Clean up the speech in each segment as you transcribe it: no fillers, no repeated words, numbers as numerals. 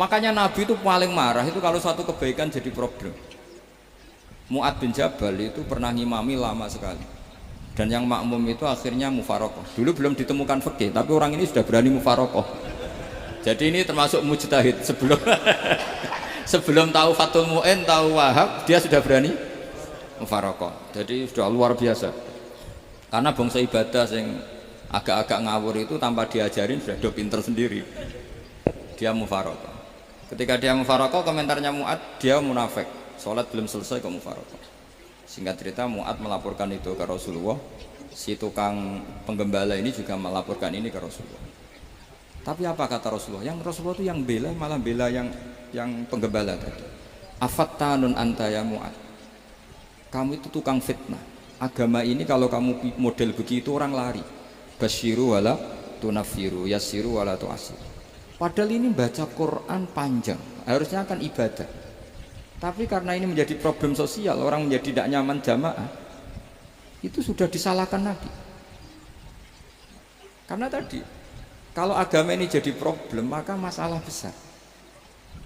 Makanya Nabi itu paling marah itu kalau suatu kebaikan jadi problem. Mu'ad bin Jabal itu pernah ngimami lama sekali, dan yang makmum itu akhirnya mufarokoh. Dulu belum ditemukan fikih, tapi orang ini sudah berani mufarokoh. Jadi ini termasuk mujtahid. Sebelum sebelum tahu Fathul Mu'in, tahu Wahab, dia sudah berani mufarokoh. Jadi sudah luar biasa. Karena bangsa ibadah yang agak-agak ngawur itu tanpa diajarin sudah do pinter sendiri. Dia mufarokoh. Ketika dia mufarokoh, komentarnya Mu'ad, dia munafik, sholat belum selesai kok mufarokoh. Singkat cerita Mu'ad melaporkan itu ke Rasulullah. Si tukang penggembala ini juga melaporkan ini ke Rasulullah. Tapi apa kata Rasulullah? Yang Rasulullah itu yang bela, malah bela yang penggembala tadi. Afattanun anta ya Mu'ad, kamu itu tukang fitnah. Agama ini kalau kamu model begitu orang lari. Basyiru wala tunafiru, yassiru wala tu'asir. Padahal ini baca Quran panjang, harusnya akan ibadah. Tapi karena ini menjadi problem sosial, orang menjadi tidak nyaman jamaah, itu sudah disalahkan Nabi. Karena tadi, kalau agama ini jadi problem, maka masalah besar.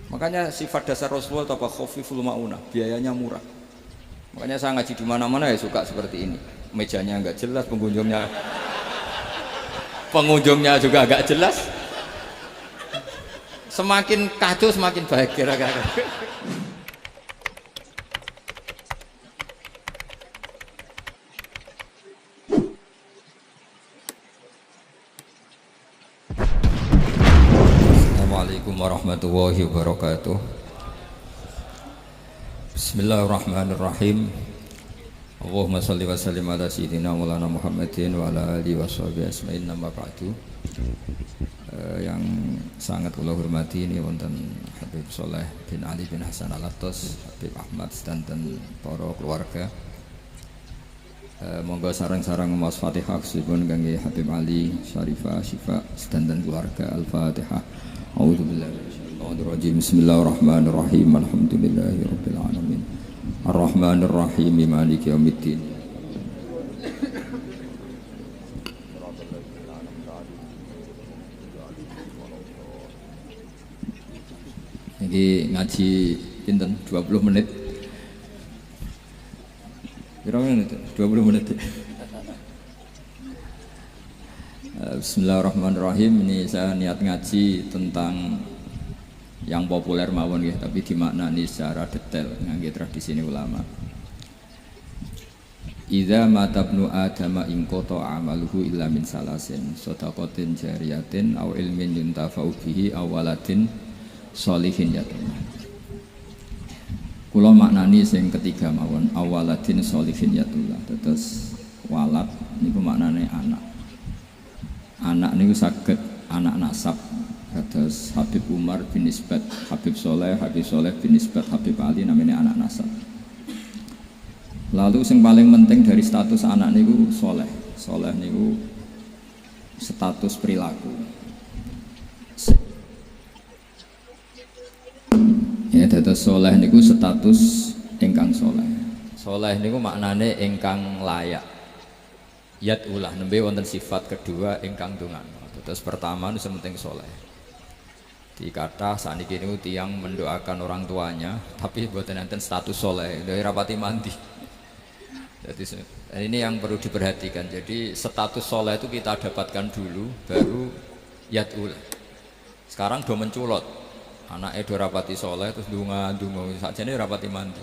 Makanya sifat dasar Rasulullah apa khafiful maunah, biayanya murah. Makanya saya ngaji di mana-mana ya suka seperti ini. Mejanya enggak jelas, pengunjungnya juga enggak jelas. Semakin kacau semakin baik kira-kira. Assalamualaikum warahmatullahi wabarakatuh. Bismillahirrahmanirrahim. Allahumma shalli wa sallim ala sayyidina Maulana Muhammadin wa ala alihi washabihi ajmain. Amma ba'du. Yang sangat kula hormati ini wonten Habib Soleh bin Ali bin Hasan Al-Attas, Habib Ahmad dan para keluarga. Monggo sareng-sareng maos Fatihah sipun kangge Habib Ali Syarifah Syifa dan keluarga. Al-Fatihah. A'udzubillahi minasyaitonir rajim. Bismillahirrahmanirrahim. Alhamdulillahirabbil alamin. Arrahmanirrahim. Maliki yaumiddin. Ini ngaji pinten 20 menit. Berapa menit? 20 menit. Bismillahirrahmanirrahim. Ini saya niat ngaji tentang yang populer mawon ya, tapi dimaknani secara detail ngangge tradisi ini ulama. Idza matabnu adama in qata amaluhu illa min salasin, shadaqatin jariyatin aw ilmin yuntafa'u bihi aw waladin sholihin yatullah. Kula maknani sing ketiga mawon, awaladin sholihin yatullah. Terus walad niku maknane anak. Anak niku saged anak nasab. Terus Habib Umar bin Nisbat Habib Soleh bin Nisbat Habib Ali namanya anak nasab. Lalu yang paling penting dari status anak niku soleh. Soleh niku status perilaku. Ya, dados soleh niku status ingkang soleh. Soleh niku maknane ingkang layak. Yat ulah nembe wonten sifat kedua ingkang dungan. Terus pertama nu sementing soleh. Dikata saniki niku tiyang mendoakan orang tuanya, tapi mboten enten status soleh, dari rapati mandi. Jadi ini yang perlu diperhatikan. Jadi status soleh itu kita dapatkan dulu, baru yat ulah. Sekarang do menculot. Anaknya do rapati soleh terus dunga sakjane rapati mandi.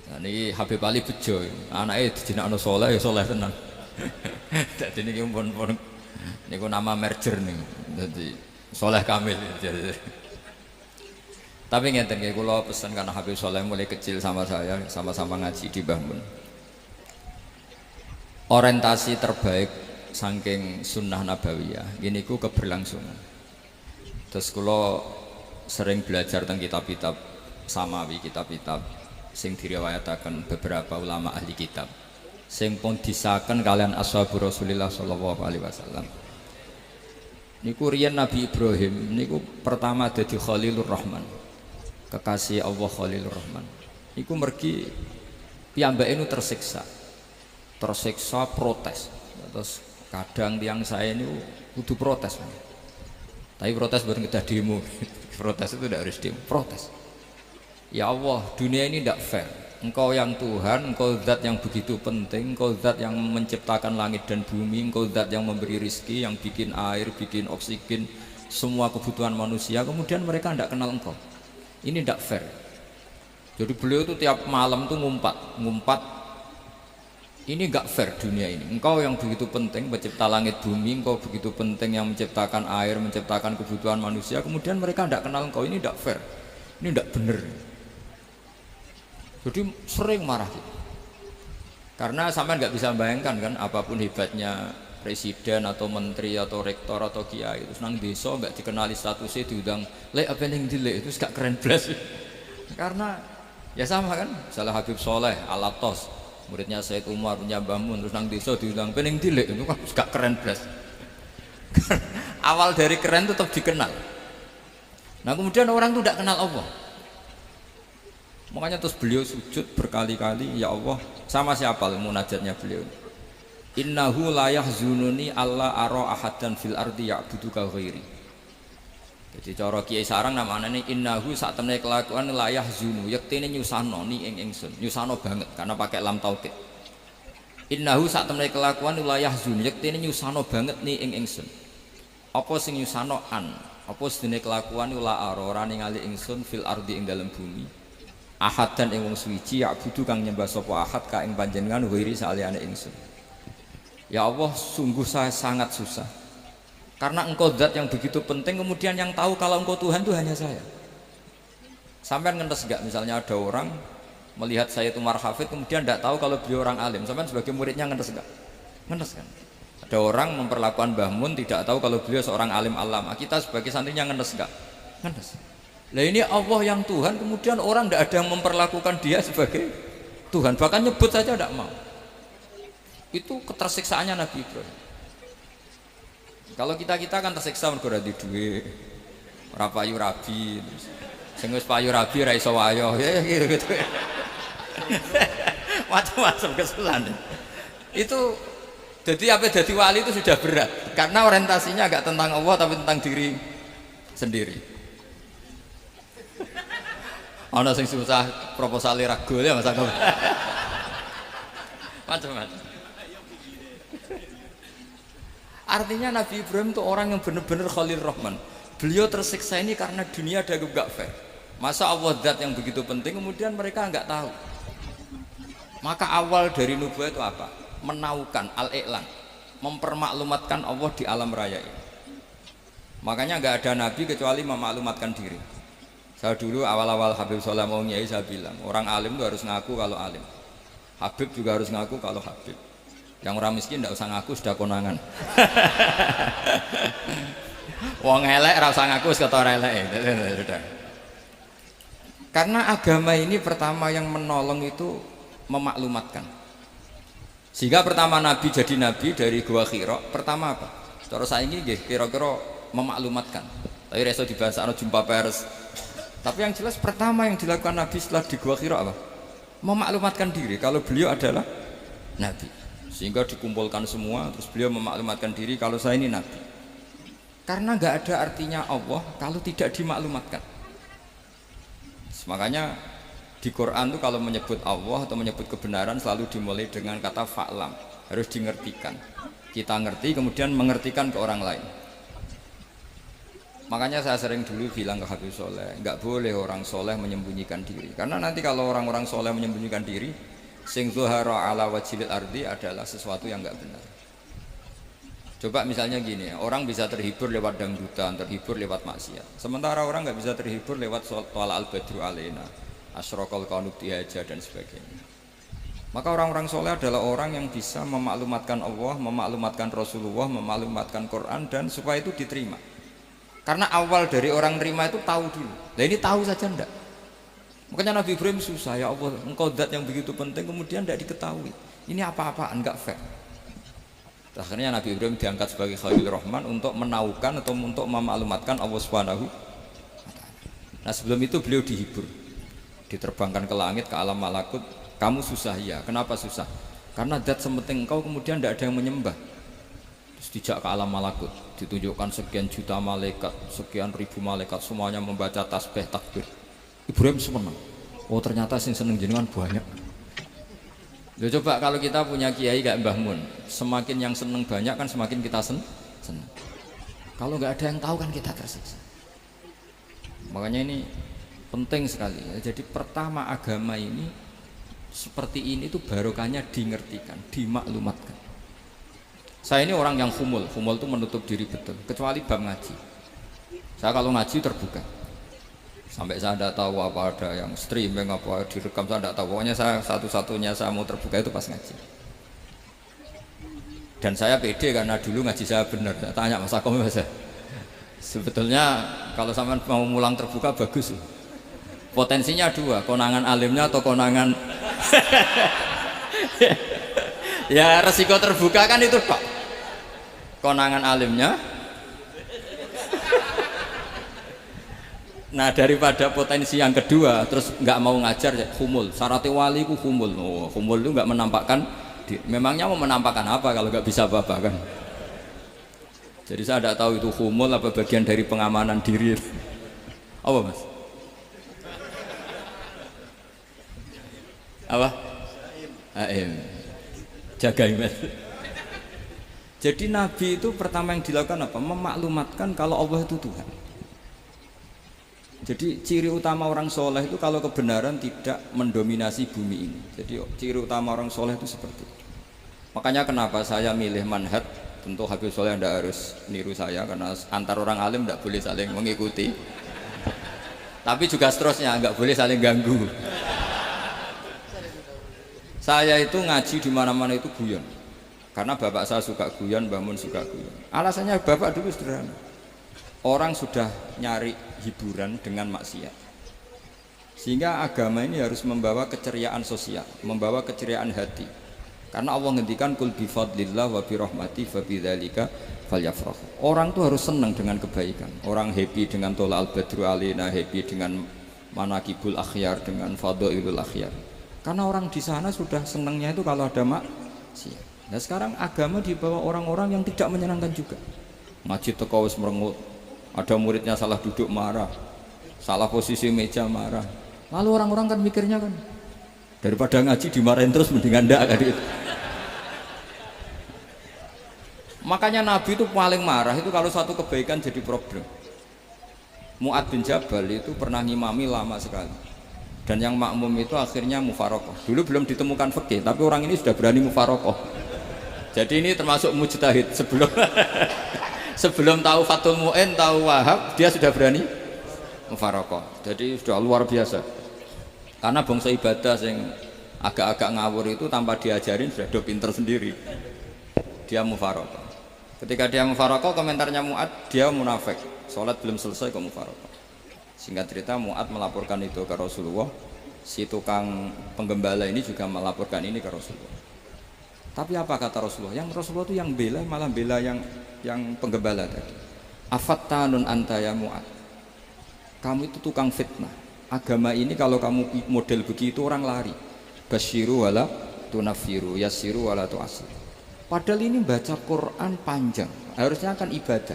Nah niki Habib Ali bejo, anaknya dijinakno soleh ya soleh tenan. Dadi niki pun niku nama merger nih. Dadi soleh kamil. Tapi ngeten nggih kula pesen karena Habib Soleh mulai kecil sama saya, sama-sama ngaji di Mbah Mun. Orientasi terbaik saking sunnah nabawiyah gini ku keberlangsungan. Terus kula sering belajar tentang kitab-kitab samawi, kitab-kitab sing diriwayataken beberapa ulama ahli kitab sing pun disaken kalian ashabur Rasulillah sallallahu alaihi wasallam. Niku riyen Nabi Ibrahim niku pertama dadi Khalilur Rahman, kekasih Allah Khalilur Rahman. Niku mergi piyambake nu tersiksa protes. Terus kadang tiang saya ini kudu protes, tapi protes buat kita demo. Protes itu tidak harus diem, protes. Ya Allah, dunia ini tidak fair. Engkau yang Tuhan, Engkau zat yang begitu penting, Engkau zat yang menciptakan langit dan bumi, Engkau zat yang memberi rizki, yang bikin air, bikin oksigen, semua kebutuhan manusia. Kemudian mereka tidak kenal Engkau. Ini tidak fair. Jadi beliau itu tiap malam tuh ngumpat. Ini enggak fair dunia ini. Engkau yang begitu penting pencipta langit bumi, Engkau begitu penting yang menciptakan air, menciptakan kebutuhan manusia. Kemudian mereka tidak kenal Engkau. Ini tidak fair. Ini tidak benar. Jadi sering marah gitu. Karena sampai nggak bisa bayangkan kan, apapun hebatnya presiden atau menteri atau rektor atau kiai itu senang desa nggak dikenali statusnya diundang lek apa yang dilek itu gak keren belas. Karena ya sama kan, salah Habib Soleh Alatos muridnya Said Umar punya Mbah Mun terus nang desa diundang pening dilek itu kan gak keren belas. Awal dari keren itu tetap dikenal. Nah kemudian orang itu tidak kenal Allah. Makanya terus beliau sujud berkali-kali, ya Allah, sama siapa munajatnya beliau? Innahu la yahzununi alla ara ahadan fil ardi ya'buduka ghairi. Jadi cara Kiai Sarang namanya ini innahu sak temene kelakuan la yahzunu, yektene nyusano ni ing ingsun, nyusano banget karena pakai lam taukid. Innahu sak temene kelakuan la yahzunu, yektene nyusano banget ni ing ingsun. Apa sing nyusano an? Apa sedene kelakuan la ara ora ningali ingsun fil ardi ing dalam bumi. Ahad dan ing wong suci ya'budu kang nyembah sapa ahad ka ing panjenengan wiri saliyane ingsun. Ya Allah, sungguh saya sangat susah. Karena Engkau zat yang begitu penting, kemudian yang tahu kalau Engkau Tuhan itu hanya saya. Sampai ngentes enggak misalnya ada orang melihat saya itu marhafid kemudian tidak tahu kalau beliau orang alim. Sampai sebagai muridnya ngentes enggak? Ngentes kan? Ada orang memperlakukan Mbah Mun tidak tahu kalau beliau seorang alim alama. Kita sebagai santrinya ngentes enggak? Ngentes. Nah ini Allah yang Tuhan, kemudian orang tidak ada yang memperlakukan dia sebagai Tuhan, bahkan nyebut saja tidak mau. Itu ketersiksaannya Nabi Ibrahim. Kalau kita kan tersiksa mergo ora duwe, ora payu rabi, sing wis payu rabi ra iso wayo, ya gitu. Macam-macam kesulitan. Itu jadi apa jadi wali itu sudah berat, karena orientasinya agak tentang Allah tapi tentang diri sendiri. Ana sing susah proposal ragu ya Mas Agam. Macam-macam. Artinya Nabi Ibrahim itu orang yang benar-benar Khalil Rahman. Beliau tersiksa ini karena dunia ada gak fair. Masa Allah zat yang begitu penting kemudian mereka enggak tahu. Maka awal dari nubuah itu apa? Menaukan al-i'lan, mempermaklumatkan Allah di alam raya ini. Makanya enggak ada nabi kecuali memaklumatkan diri. Saya dulu awal-awal Habib Soleh mau nyai saya bilang orang alim itu harus ngaku kalau alim. Habib juga harus ngaku kalau Habib. Yang orang miskin tidak usah ngaku sudah konangan. Wong elek ora usah ngaku wis ketor elek. Karena agama ini pertama yang menolong itu memaklumatkan. Sehingga pertama Nabi jadi Nabi dari Gua Hira, pertama apa? Cara saiki nggih kira-kira memaklumatkan. Tapi reso dibahasano jumpa pers. Tapi yang jelas pertama yang dilakukan Nabi setelah di Gua Hira apa? Memaklumatkan diri kalau beliau adalah Nabi. Sehingga dikumpulkan semua terus beliau memaklumatkan diri kalau saya ini Nabi. Karena nggak ada artinya Allah kalau tidak dimaklumatkan. Makanya di Quran tuh kalau menyebut Allah atau menyebut kebenaran selalu dimulai dengan kata fa'lam, harus dimengertikan. Kita ngerti kemudian mengertikan ke orang lain. Makanya saya sering dulu bilang ke Habib Soleh, nggak boleh orang soleh menyembunyikan diri. Karena nanti kalau orang-orang soleh menyembunyikan diri, sing zuhara ala wajhil ardi adalah sesuatu yang nggak benar. Coba misalnya gini, orang bisa terhibur lewat dangdutan, terhibur lewat maksiat. Sementara orang nggak bisa terhibur lewat thala al-badru alaina, asyraqal qanut dihaja dan sebagainya. Maka orang-orang soleh adalah orang yang bisa memaklumatkan Allah, memaklumatkan Rasulullah, memaklumatkan Quran dan supaya itu diterima. Karena awal dari orang terima itu tahu dulu. Nah ini tahu saja enggak. Makanya Nabi Ibrahim susah, ya Allah, Engkau zat yang begitu penting kemudian tidak diketahui. Ini apa-apaan, enggak fair. Akhirnya Nabi Ibrahim diangkat sebagai Khalil Rahman untuk menaukan atau untuk memaklumatkan Allah Subhanahu. Nah sebelum itu beliau dihibur, diterbangkan ke langit, ke alam malakut. Kamu susah ya, kenapa susah? Karena zat sementing engkau kemudian tidak ada yang menyembah. Terus dijak ke alam malakut, ditunjukkan sekian juta malaikat, sekian ribu malaikat, semuanya membaca tasbih takbir. Ibrahim seneng. Oh ternyata sing seneng jenengan banyak. Loh, coba kalau kita punya kiai kayak Mbah Mun, semakin yang seneng banyak kan semakin kita seneng. Kalau nggak ada yang tahu kan kita tersiksa. Makanya ini penting sekali. Jadi pertama agama ini seperti ini tuh barokahnya dingertikan, dimaklumatkan. Saya ini orang yang humul itu menutup diri betul, kecuali bab ngaji. Saya kalau ngaji terbuka, sampai saya tidak tahu apa ada yang streaming apa direkam, saya tidak tahu. Pokoknya saya satu-satunya saya mau terbuka itu pas ngaji. Dan saya pede karena dulu ngaji saya benar. Saya tanya Mas Akom, Mas, sebetulnya kalau sampean mau mulang terbuka bagus. Potensinya dua, konangan alimnya atau konangan ya resiko terbuka kan itu Pak, konangan alimnya. Nah daripada potensi yang kedua terus nggak mau ngajar ya humul, syaratnya wali ku humul. Oh, humul itu nggak menampakkan, memangnya mau menampakkan apa kalau nggak bisa apa-apa kan. Jadi saya tidak tahu itu humul apa bagian dari pengamanan diri. Apa Mas? Apa? Aim. Jaga iman. Jadi Nabi itu pertama yang dilakukan apa? Memaklumatkan kalau Allah itu Tuhan. Jadi ciri utama orang soleh itu kalau kebenaran tidak mendominasi bumi ini. Jadi ciri utama orang soleh itu seperti itu. Makanya kenapa saya milih manhaj. Tentu Habib Soleh tidak harus niru saya karena antar orang alim tidak boleh saling mengikuti. Tapi juga seterusnya nggak boleh saling ganggu. Saya itu ngaji di mana-mana itu guyon. Karena bapak saya suka guyon, Mbah Mun suka guyon. Alasannya bapak dulu sederhana. Orang sudah nyari hiburan dengan maksiat. Sehingga agama ini harus membawa keceriaan sosial, membawa keceriaan hati. Karena Allah ngendikan kul bi fadlillah wa bi rahmati fa bidzalika falyafrahu. Orang tuh harus senang dengan kebaikan. Orang happy dengan tola al-badru alina, happy dengan manakibul akhyar, dengan fadhailul akhyar. Karena orang di sana sudah senangnya itu kalau ada maksiat. Nah sekarang agama dibawa orang-orang yang tidak menyenangkan juga. Ngaji teko wis merengut. Ada muridnya salah duduk marah, salah posisi meja marah. Lalu orang-orang kan mikirnya kan, daripada ngaji dimarahin terus mendingan ndak kan itu. Makanya Nabi itu paling marah itu kalau satu kebaikan jadi problem. Mu'ad bin Jabal itu pernah ngimami lama sekali. Dan yang makmum itu akhirnya mufarokoh. Dulu belum ditemukan fikih, tapi orang ini sudah berani mufarokoh. Jadi ini termasuk mujtahid sebelum sebelum tahu Fathul Mu'in, tahu Wahab, dia sudah berani mufarokoh. Jadi sudah luar biasa. Karena bangsa ibadah yang agak-agak ngawur itu tanpa diajarin sudah do pinter sendiri. Dia mufarokoh. Ketika dia mufarokoh, komentarnya Mu'ad, dia munafik. Sholat belum selesai kok mufarokoh. Singkat cerita Mu'ad melaporkan itu ke Rasulullah. Si tukang penggembala ini juga melaporkan ini ke Rasulullah. Tapi apa kata Rasulullah? Yang Rasulullah itu yang bela, malah bela yang penggembala tadi. Afattanun anta ya Mu'ad, kamu itu tukang fitnah. Agama ini kalau kamu model begitu orang lari. Basyiru wala tunafiru, yassiru wala tu'asir. Padahal ini baca Quran panjang, harusnya akan ibadah.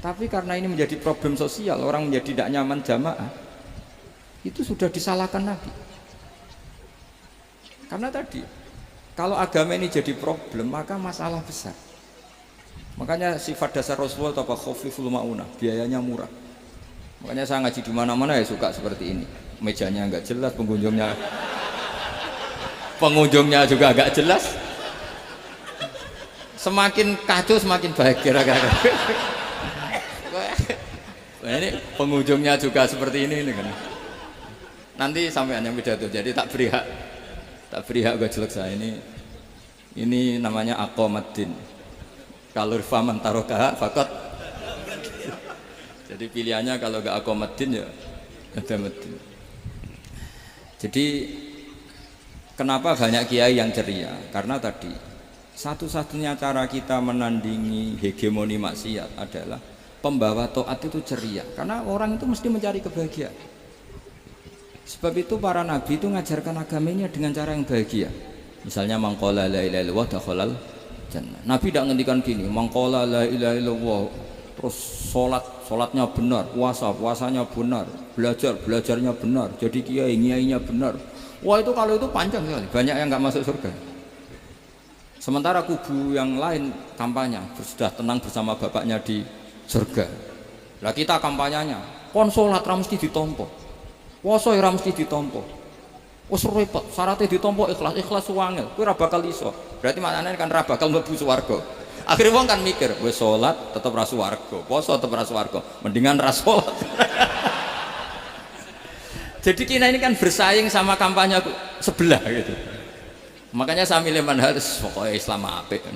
Tapi karena ini menjadi problem sosial, orang menjadi tidak nyaman jamaah, itu sudah disalahkan Nabi. Karena tadi, kalau agama ini jadi problem, maka masalah besar. Makanya sifat dasar Rasulullah apa khafiful ma'unah, biayanya murah. Makanya saya ngaji di mana-mana ya suka seperti ini. Mejanya enggak jelas, pengunjungnya juga agak jelas. Semakin kacau semakin baik kira-kira. Nah, ini pengunjungnya juga seperti ini kan. Nanti sampean yang pidato, jadi tak beri hak gue jelek saya ini namanya aqomaddin. Kalau faman tarokaha fakot. Jadi pilihannya kalau gak aqomaddin ya ada maddin. Jadi kenapa banyak kiai yang ceria? Karena tadi satu-satunya cara kita menandingi hegemoni maksiat adalah pembawa taat itu ceria, karena orang itu mesti mencari kebahagiaan. Sebab itu para nabi itu ngajarkan agamanya dengan cara yang bahagia. Misalnya mangqala la ilaha illallah dakhalal jannah. Nabi tidak ngendikan gini, mangkola la ilaha illallah, terus sholatnya benar, puasanya benar, belajarnya benar, jadi kiainya benar. Wah itu kalau itu panjang sekali, banyak yang nggak masuk surga. Sementara kubu yang lain kampanye sudah tenang bersama bapaknya di surga. Lah kita kampanyenya, kon sholat ra mesti ditompo, puasa ra mesti ditompo. Wes repot, syaratnya ditompo ikhlas wangel, kowe ora bakal iso. Berarti maknane kan ora bakal mlebu swarga. Akhirnya wong kan mikir, wis salat tetep ra swarga, poso tetep ra swarga, mendingan ra salat. Jadi kita ini kan bersaing sama kampanye sebelah gitu. Makanya saya milih manhaj pokoknya Islam apik.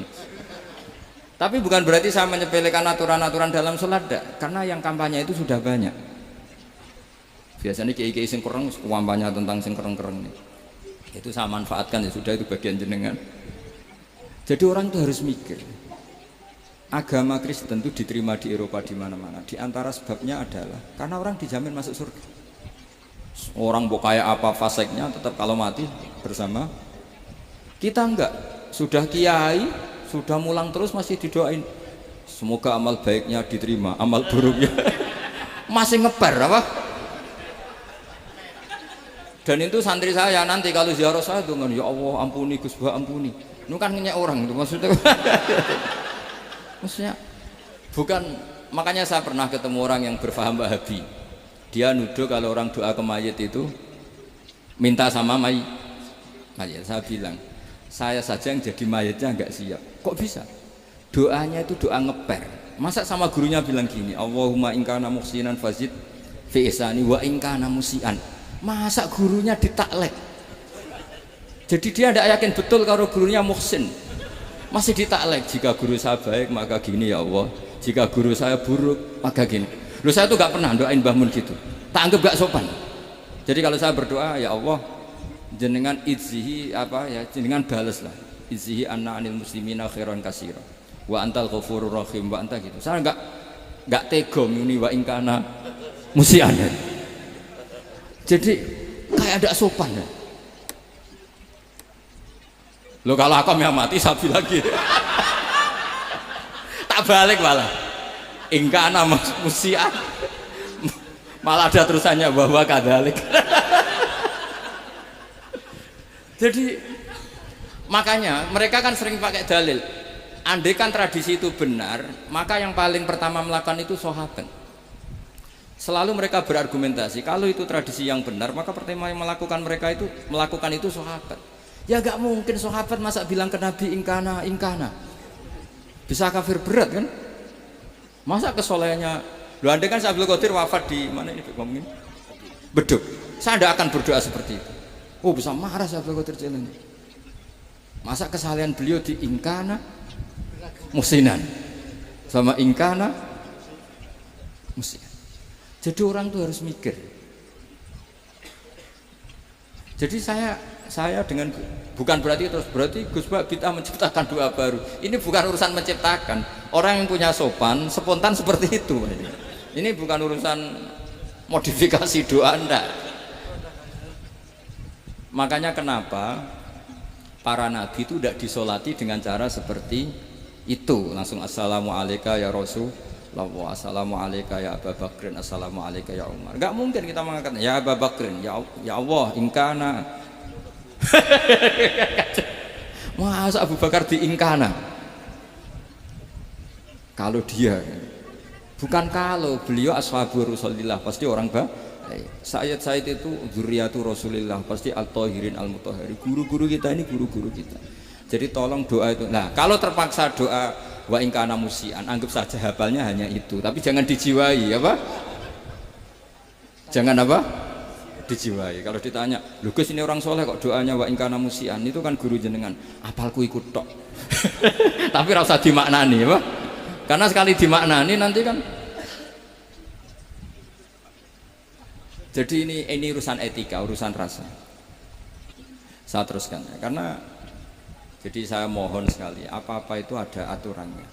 Tapi bukan berarti saya menyepelekan aturan-aturan dalam sholat, karena yang kampanye itu sudah banyak. Biasanya kiai-kiai sing kereng kampanye tentang sing kereng-kereng nih. Itu saya manfaatkan, ya sudah, itu bagian jenengan. Jadi orang itu harus mikir. Agama Kristen itu diterima di Eropa di mana-mana. Di antara sebabnya adalah karena orang dijamin masuk surga. Orang mau kayak apa faseknya tetap kalau mati bersama. Kita enggak, sudah kiai, sudah mulang terus masih didoain. Semoga amal baiknya diterima, amal buruknya masih ngebar apa? Dan itu santri saya nanti kalau ziarah saya tuh kan, ya Allah ampuni Gus Bah ampuni. Itu kan ngenyek orang itu maksudnya. Maksudnya bukan, makanya saya pernah ketemu orang yang berfaham Wahabi. Dia nuduh kalau orang doa ke mayit itu minta sama mayit. Saya bilang, saya saja yang jadi mayitnya enggak siap. Kok bisa? Doanya itu doa ngeper. Masa sama gurunya bilang gini, Allahumma ingkana muhsinan fazid fi ihsani wa ingkana musian. Masa gurunya ditaklek? Jadi dia tidak yakin betul kalau gurunya muhsin. Masih ditaklek, jika guru saya baik maka gini ya Allah, jika guru saya buruk maka gini. Loh saya tuh gak pernah doain Mbah Mun gitu, tak anggap gak sopan. Jadi kalau saya berdoa, ya Allah jenengan idzihi apa ya, jenengan balas lah, idzihi anna anil muslimina khairan kasira wa antal ghafurur rahim wa anta gitu. Saya gak tega muni wa ingkana musian. Jadi kayak ada sopan ya. Loh kalau aku yang mati sapi lagi. Tak balik malah. Ingkana musian. Malah ada terusannya bahwa kadalik. Jadi makanya mereka kan sering pakai dalil. Andai kan tradisi itu benar, maka yang paling pertama melakukan itu sahabat. Selalu mereka berargumentasi kalau itu tradisi yang benar, maka pertama yang melakukan itu sahabat. Ya gak mungkin sahabat masa bilang ke Nabi ingkana. Bisa kafir berat kan? Masa kesolehannya, lu andai kan Abdul Qadir wafat di mana ini ngomongin? Beduk. Saya tidak akan berdoa seperti itu. Oh bisa marah Abdul Qadir Jailani. Masa kesalahan beliau di ingkana musinan sama ingkana musian. Jadi orang tuh harus mikir. Jadi saya dengan bukan berarti Gus Bah kita menciptakan doa baru. Ini bukan urusan menciptakan. Orang yang punya sopan spontan seperti itu. Ini bukan urusan modifikasi doa Anda. Makanya kenapa para nabi itu tidak disolati dengan cara seperti itu, langsung assalamualaikum ya Rasul. Assalamualaikum ya Abu Bakrin, assalamualaikum ya Umar. Enggak mungkin kita mengatakan ya Abu Bakrin, ya Allah ingkana. Masa Abu Bakar diingkana? Kalau dia bukan, kalau beliau ashabu Rasulillah pasti orang Sayyid itu dzurriyyatu Rasulillah, pasti al-tahirin al-mutahhari. Guru-guru kita ini guru-guru kita. Jadi tolong doa itu. Nah, kalau terpaksa doa wa ingkana musian, anggap saja hafalnya hanya itu, tapi jangan dijiwai apa? Jangan apa? Dijiwai. Kalau ditanya, "Lho Gus, ini orang soleh kok doanya wa ingkana musian?" Itu kan guru jenengan. Apalku ikut tok. Tapi ora usah dimaknani, apa? Karena sekali dimaknani nanti kan. Jadi ini urusan etika, urusan rasa. Saya teruskan ya. Karena jadi saya mohon sekali, apa-apa itu ada aturannya.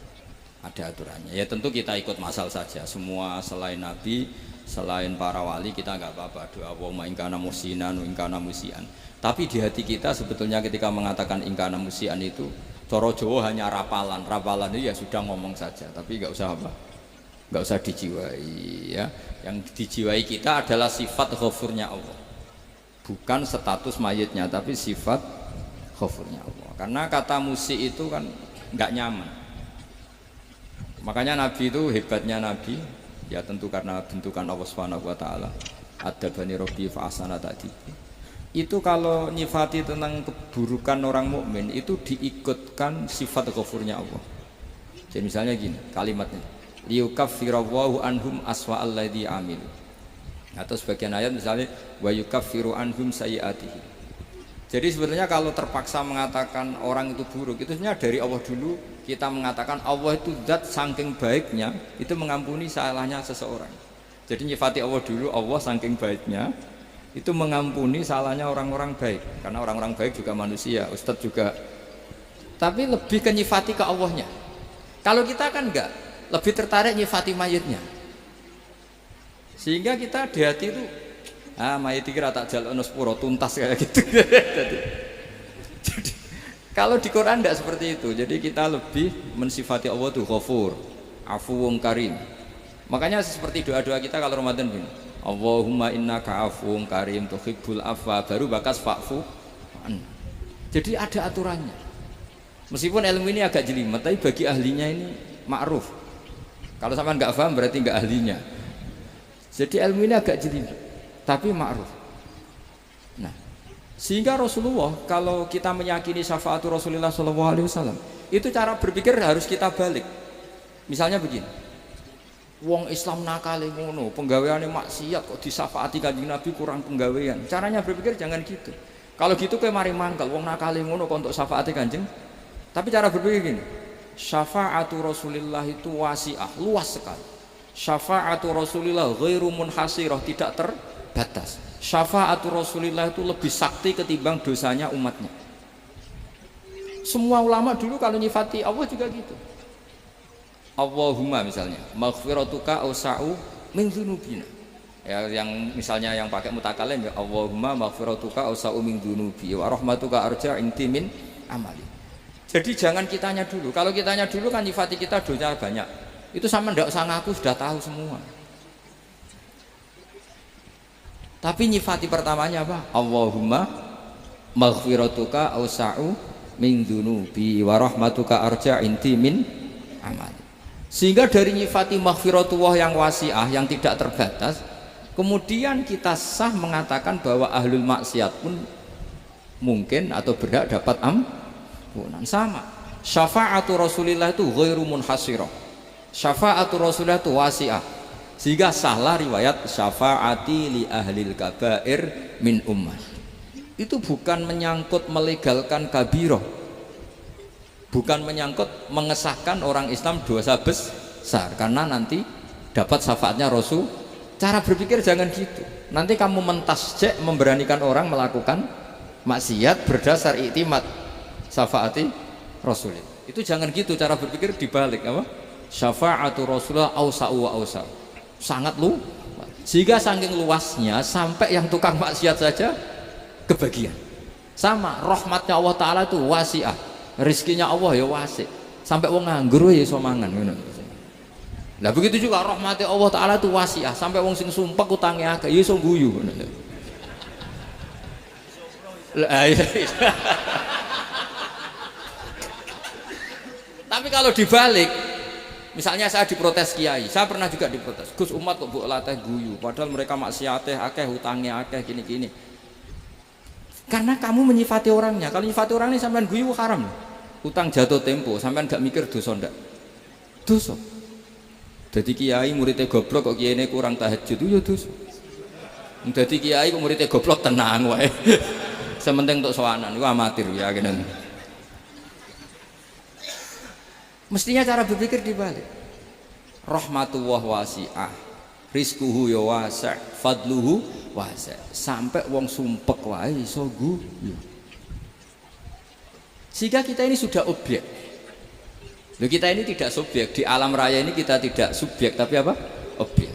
Ada aturannya. Ya tentu kita ikut masal saja. Semua selain Nabi, selain para wali kita nggak apa-apa. Doa Allahumma ingkana musinan, ingkana musian. Tapi di hati kita sebetulnya ketika mengatakan ingkana musian itu Coro Jawa hanya rapalan. Rapalan itu ya sudah ngomong saja, tapi nggak usah apa? Nggak usah dijiwai ya. Yang dijiwai kita adalah sifat ghafurnya Allah. Bukan status mayitnya, tapi sifat ghafurnya Allah. Karena kata musik itu kan nggak nyaman. Makanya Nabi itu hebatnya Nabi, ya tentu karena bentukan Allah Subhanahu wa taala. Adabani Rabbi fa ahsana ta'dibi. Itu kalau nyifati tentang keburukan orang mukmin itu diikutkan sifat ghafurnya Allah. Jadi misalnya gini, kalimatnya liyukaffirallahu anhum aswa alladzi amilu. Atau sebagian ayat misalnya wa yukaffiru anhum sayiatihi. Jadi sebetulnya kalau terpaksa mengatakan orang itu buruk, itu sebenarnya dari Allah dulu kita mengatakan Allah itu zat saking baiknya itu mengampuni salahnya seseorang. Jadi nyifati Allah dulu, Allah saking baiknya itu mengampuni salahnya orang-orang baik. Karena orang-orang baik juga manusia, Ustadz juga. Tapi lebih ke nyifati ke Allahnya. Kalau kita kan enggak, lebih tertarik nyifati mayitnya. Sehingga kita di hati itu mayit kira tak jalono sepuro tuntas kayak gitu. Jadi kalau di Quran enggak seperti itu. Jadi kita lebih mensifati Allah itu Ghafur, Afuwun Karim. Makanya seperti doa-doa kita kalau Ramadan gini, Allahumma innaka afuwun karim tuhibbul afwa, baru bakas fa'fu. Jadi ada aturannya. Meskipun ilmu ini agak jelimet, tapi bagi ahlinya ini ma'ruf. Kalau sama nggak paham berarti nggak ahlinya. Jadi ilmu ini agak jelimet, tapi ma'ruf. Nah, sehingga Rasulullah kalau kita meyakini syafaatu Rasulullah SAW, itu cara berpikir harus kita balik. Misalnya begini. Wong Islam nakale ngono, penggaweane maksiat kok disafaati Kanjeng Nabi kurang penggawean. Caranya berpikir jangan gitu. Kalau gitu kowe mari mangkel wong nakale ngono kok untuk syafaati Kanjeng. Tapi cara berpikir gini. Syafaatu Rasulillah itu wasi'ah, luas sekali. Syafaatu Rasulillah ghairu munhasirah, tidak terbatas. Syafaatu Rasulillah itu lebih sakti ketimbang dosanya umatnya. Semua ulama dulu kalau nyifati Allah juga gitu. Allahumma misalnya maghfiratuka awsa'u min dzunubina. Ya, yang misalnya yang pakai mutakalim ya Allahumma maghfiratuka awsa'u min dzunubi wa rahmatuka arja inti min amali. Jadi jangan kitanya dulu. Kalau kitanya dulu kan nyifati kita dosa banyak. Itu sama ndak usah ngaku sudah tahu semua. Tapi nyifati pertamanya apa? Allahumma maghfiratuka awsa'u min dzunubi wa rahmatuka arja inti min amali. Sehingga dari nyifati maghfiratullah yang wasi'ah, yang tidak terbatas, kemudian kita sah mengatakan bahwa ahlul maksiat pun mungkin atau berhak dapat ampunan. Sama syafaatu Rasulillah itu ghairu munhasirah, syafaatu Rasulillah itu wasi'ah. Sehingga sahlah riwayat syafaati li ahlil kabair min ummah. Itu bukan menyangkut melegalkan kabirah, bukan menyangkut mengesahkan orang Islam dosa besar, karena nanti dapat syafaatnya Rasul. Cara berpikir jangan gitu. Nanti kamu mentasjek memberanikan orang melakukan maksiat berdasar iktimat syafaati Rasul. Itu jangan gitu cara berpikir, dibalik apa? Syafaatu Rasulullah ausa'u wa ausa'u. Sangat luas. Sehingga saking luasnya sampai yang tukang maksiat saja kebagian. Sama rahmatnya Allah Ta'ala itu wasi'ah. Rizkinya Allah ya wasi, sampai wong nganggur ya iso mangan ngono. Lah begitu juga rahmati Allah Taala itu wasiah, sampai wong sing sumpek utange akeh ya iso guyu ngono. Tapi kalau dibalik, misalnya saya diprotes kiai, saya pernah juga diprotes. Gus, umat kok mbok latih guyu, padahal mereka maksiate akeh, utange akeh, gini-gini. Karena kamu menyifati orangnya. Kalau menyifati orangnya sampean guyu haram. Utang jatuh tempo, sampean gak mikir dosa ndak? Dosa. Jadi kiai muridnya goblok kok kiai kurang tahajud itu ya dosa. Jadi kiai kok muridnya goblok tenang wae. Sementing untuk sowanan itu amatir ya kene. Mestinya cara berpikir dibalik. Rahmatullah wasi'ah, rizquhu ya wasi', fadluhu wasi'. Sampai wong sumpek wae iso guyu. Sehingga kita ini sudah objek. Loh, kita ini tidak subjek. Di alam raya ini kita tidak subjek, tapi apa? Objek.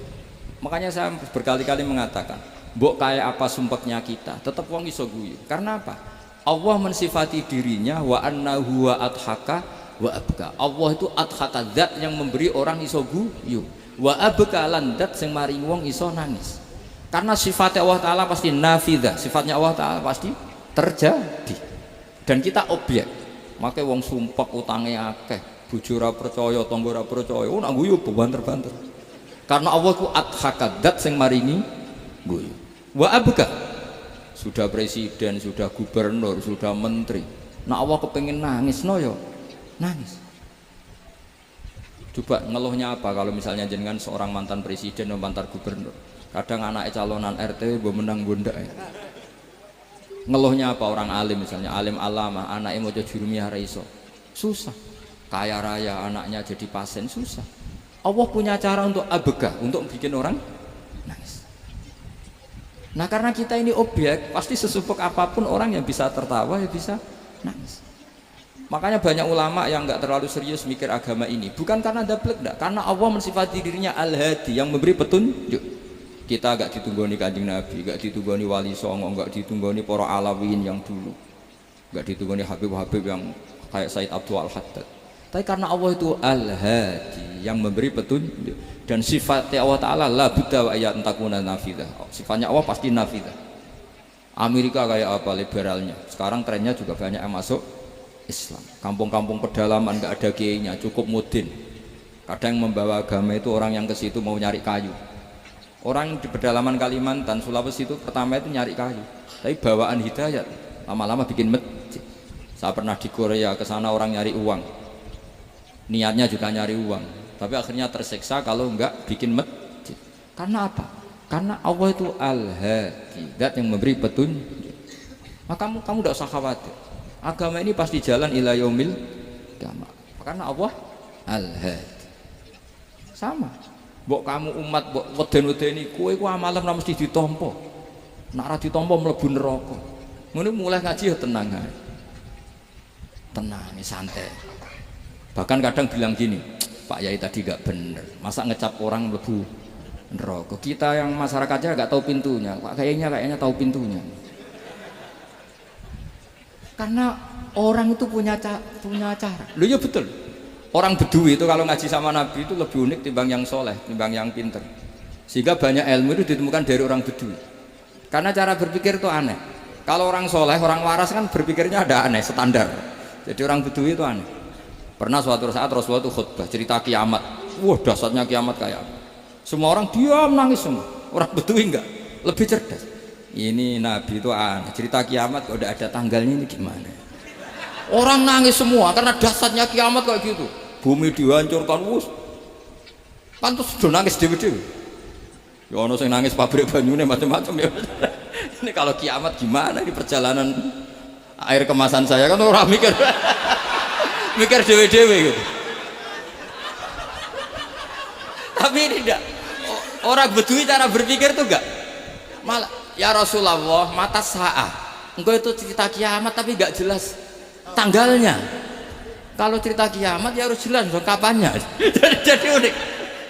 Makanya saya berkali-kali mengatakan, mbok kayak apa sumpeknya kita, tetap wong iso guyu. Karena apa? Allah mensifati dirinya wa annahu wa adhaka wa abka. Allah itu adhaka, zat yang memberi orang iso guyu, wa abka lan zat sing maringi wong iso nangis. Karena sifatnya Allah Ta'ala pasti nafidah, sifatnya Allah Ta'ala pasti terjadi. Dan kita objek. Makanya wong sumpek utangnya akeh, bojo ora percaya, tangga ora percaya, nak guyu banter-banter. Karena Allah itu adhaka, zat sing maringi guyu. Wa abka, sudah presiden, sudah gubernur, sudah menteri. Nah Allah kepengen nangis, no yo nangis. Coba ngeluhnya apa kalau misalnya jenengan seorang mantan presiden atau mantan gubernur, kadang anaknya calonan RT gue menang bunda ya. Ngeluhnya apa orang alim, misalnya alim alama, anaknya mau jadi jurumiyah raiso, susah. Kaya raya anaknya jadi pasien, susah. Allah punya cara untuk abega, untuk bikin orang nangis. Nah karena kita ini objek, pasti sesupek apapun orang yang bisa tertawa ya bisa nangis. Makanya banyak ulama yang nggak terlalu serius mikir agama ini, bukan karena dablek, enggak, karena Allah mensifati dirinya Al-Hadi, yang memberi petunjuk. Kita gak ditunggoni Kanjeng Nabi, gak ditunggoni Wali Songo, gak ditunggoni para alawin yang dulu, gak ditunggoni Habib-Habib yang kayak Said Abdul Al-Haddad. Tapi karena Allah itu Al-Hadi, yang memberi petunjuk. Dan sifatnya Allah Ta'ala la budda wa ayat takuna nafidah. Sifatnya Allah pasti nafidah. Amerika kayak apa liberalnya, sekarang trennya juga banyak yang masuk Islam. Kampung-kampung pedalaman gak ada kiainya, cukup mudin. Kadang yang membawa agama itu orang yang ke situ mau nyari kayu. Orang di pedalaman Kalimantan, Sulawesi itu pertama itu nyari kayu, tapi bawaan hidayat, lama-lama bikin masjid. Saya pernah di Korea, ke sana orang nyari uang, niatnya juga nyari uang, tapi akhirnya tersiksa kalau enggak bikin masjid. Karena apa? Karena Allah itu Al-Hadi, zat yang memberi petunjuk. Maka kamu tidak usah khawatir, agama ini pasti jalan ila yaumil qiyamah, karena Allah Al-Hadi. Sama. Mbok kamu umat mbok weden-wedeni kowe ku amalan ora mesti ditampa. Nek ora ditampa mlebu neraka. Ngono mulai ngaji ya tenang ae. Tenang, santai. Bahkan kadang bilang gini, Pak Yai tadi gak bener. Masa ngecap orang mlebu neraka. Kita yang masyarakatnya gak tahu pintunya. Pak kayaknya tahu pintunya. Karena orang itu punya cara. Loh ya betul. Orang Bedui itu kalau ngaji sama Nabi itu lebih unik timbang yang soleh, timbang yang pinter. Sehingga banyak ilmu itu ditemukan dari orang Bedui. Karena cara berpikir itu aneh. Kalau orang soleh, orang waras kan berpikirnya ada aneh, standar. Jadi orang Bedui itu aneh. Pernah suatu saat Rasulullah itu khutbah cerita kiamat. Wah dahsyatnya kiamat kayak apa? Semua orang diam nangis semua. Orang Bedui enggak, lebih cerdas. Ini Nabi itu aneh. Cerita kiamat kok udah ada tanggalnya ini gimana? Orang nangis semua karena dahsyatnya kiamat kayak gitu. Bumi dihancurkan, wus. Pantas sudah nangis dewe-dewe. Ya ono sing nangis pabrik banyune macam-macam ya. Ini kalau kiamat gimana ini perjalanan air kemasan saya kan orang mikir mikir dewe-dewe gitu. Tapi ini enggak. Orang Bedui cara berpikir tuh enggak. Malah ya Rasulullah mata sa'ah. Engkau itu cerita kiamat tapi enggak jelas tanggalnya. Kalau cerita kiamat ya harus jelas dong kapannya. Jadi unik.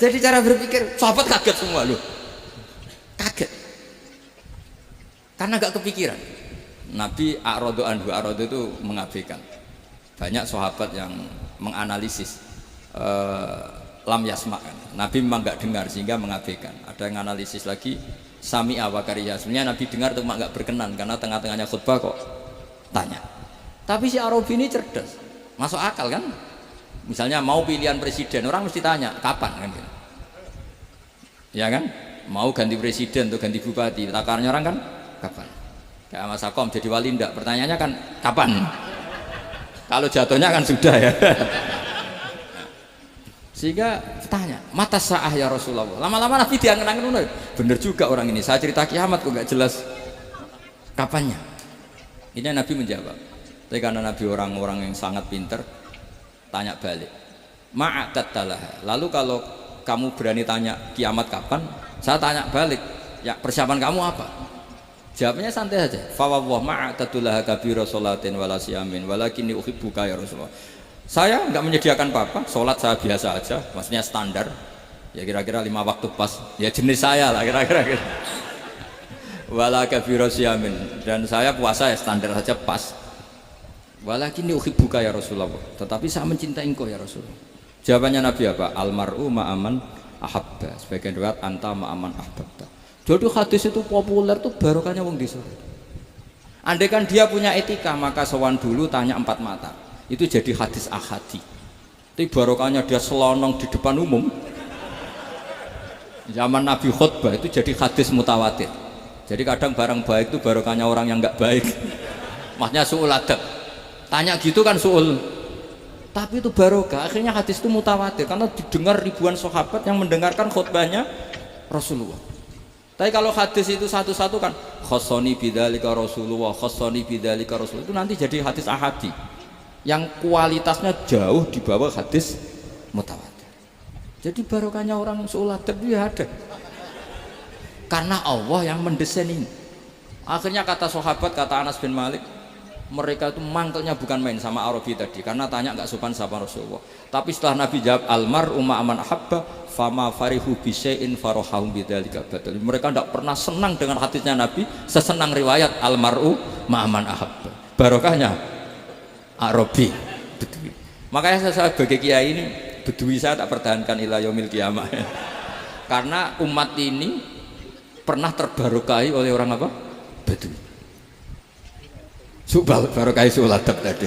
Jadi cara berpikir sahabat kaget semua loh. Kaget. Karena gak kepikiran. Nabi a'radu itu mengabaikan. Banyak sahabat yang menganalisis lam yasma kan. Nabi memang gak dengar sehingga mengabaikan. Ada yang analisis lagi sami'a wa kariha. Sebenarnya Nabi dengar itu gak berkenan karena tengah-tengahnya khutbah kok tanya. Tapi si Arabi ini cerdas. Masuk akal kan? Misalnya mau pilihan presiden, orang mesti tanya kapan kan? Ya kan? Mau ganti presiden atau ganti bupati, takarnya orang kan kapan? Kayak Mas Akom jadi wali ndak? Pertanyaannya kan kapan? Kalau jatuhnya kan sudah ya. Sehingga tanya, mata sa'ah ya Rasulullah. Lama-lama Nabi diangen-angen, bener juga orang ini. Saya cerita kiamat kok gak jelas kapannya. Ini Nabi menjawab. Tapi karena Nabi orang-orang yang sangat pinter, tanya balik, ma'atattalah. Lalu kalau kamu berani tanya kiamat kapan, saya tanya balik, ya persiapan kamu apa? Jawabnya santai saja. Fawwah ma'atattalah kabira sholatin wala siyamin walakinni uhibbuka ya Rasulullah. Saya nggak menyediakan apa-apa, sholat saya biasa aja, maksudnya standar. Ya kira-kira 5 waktu pas, ya jenis saya lah kira-kira. Wala kabira siyamin, dan saya puasa ya standar saja pas. Walakin uhibbuka ya Rasulullah. Tetapi saya mencintai engkau ya Rasulullah. Jawabannya Nabi apa? Almar'u ma'aman ahabba. Sebagian riwayat anta ma'aman ahbabta. Jadi hadis itu populer tuh barokahnya wong desa. Andai kan dia punya etika maka sowan dulu tanya 4 mata. Itu jadi hadis ahadi. Tapi barokahnya dia selonong di depan umum. Zaman Nabi khutbah itu jadi hadis mutawatir. Jadi kadang barang baik itu barokahnya orang yang nggak baik. Maksudnya su'ul adab. Tanya gitu kan su'ul. Tapi itu barokah. Akhirnya hadis itu mutawatir karena didengar ribuan sahabat yang mendengarkan khutbahnya Rasulullah. Tapi kalau hadis itu satu-satu kan khossoni bidzalika Rasulullah, khossoni bidzalika Rasulullah, itu nanti jadi hadis ahadi yang kualitasnya jauh di bawah hadis mutawatir. Jadi barokahnya orang su'ul adab itu ya ada. Karena Allah yang mendesain ini. Akhirnya kata sahabat, kata Anas bin Malik, mereka itu mangkelnya bukan main sama Arabi tadi karena tanya nggak sopan sama Rasulullah. Tapi setelah Nabi jawab almar umma aman ahabba fama farihu bisyai'in farahum bidzalika badal. Mereka tidak pernah senang dengan hadisnya Nabi sesenang riwayat almaru ma'aman ahabba. Barokahnya Arabi Bedui. Makanya saya sebagai kiai ini Bedui saya tak pertahankan ila yaumil qiyamah. Karena umat ini pernah terbarokahi oleh orang apa? Bedui. Subal barokah suladab tadi.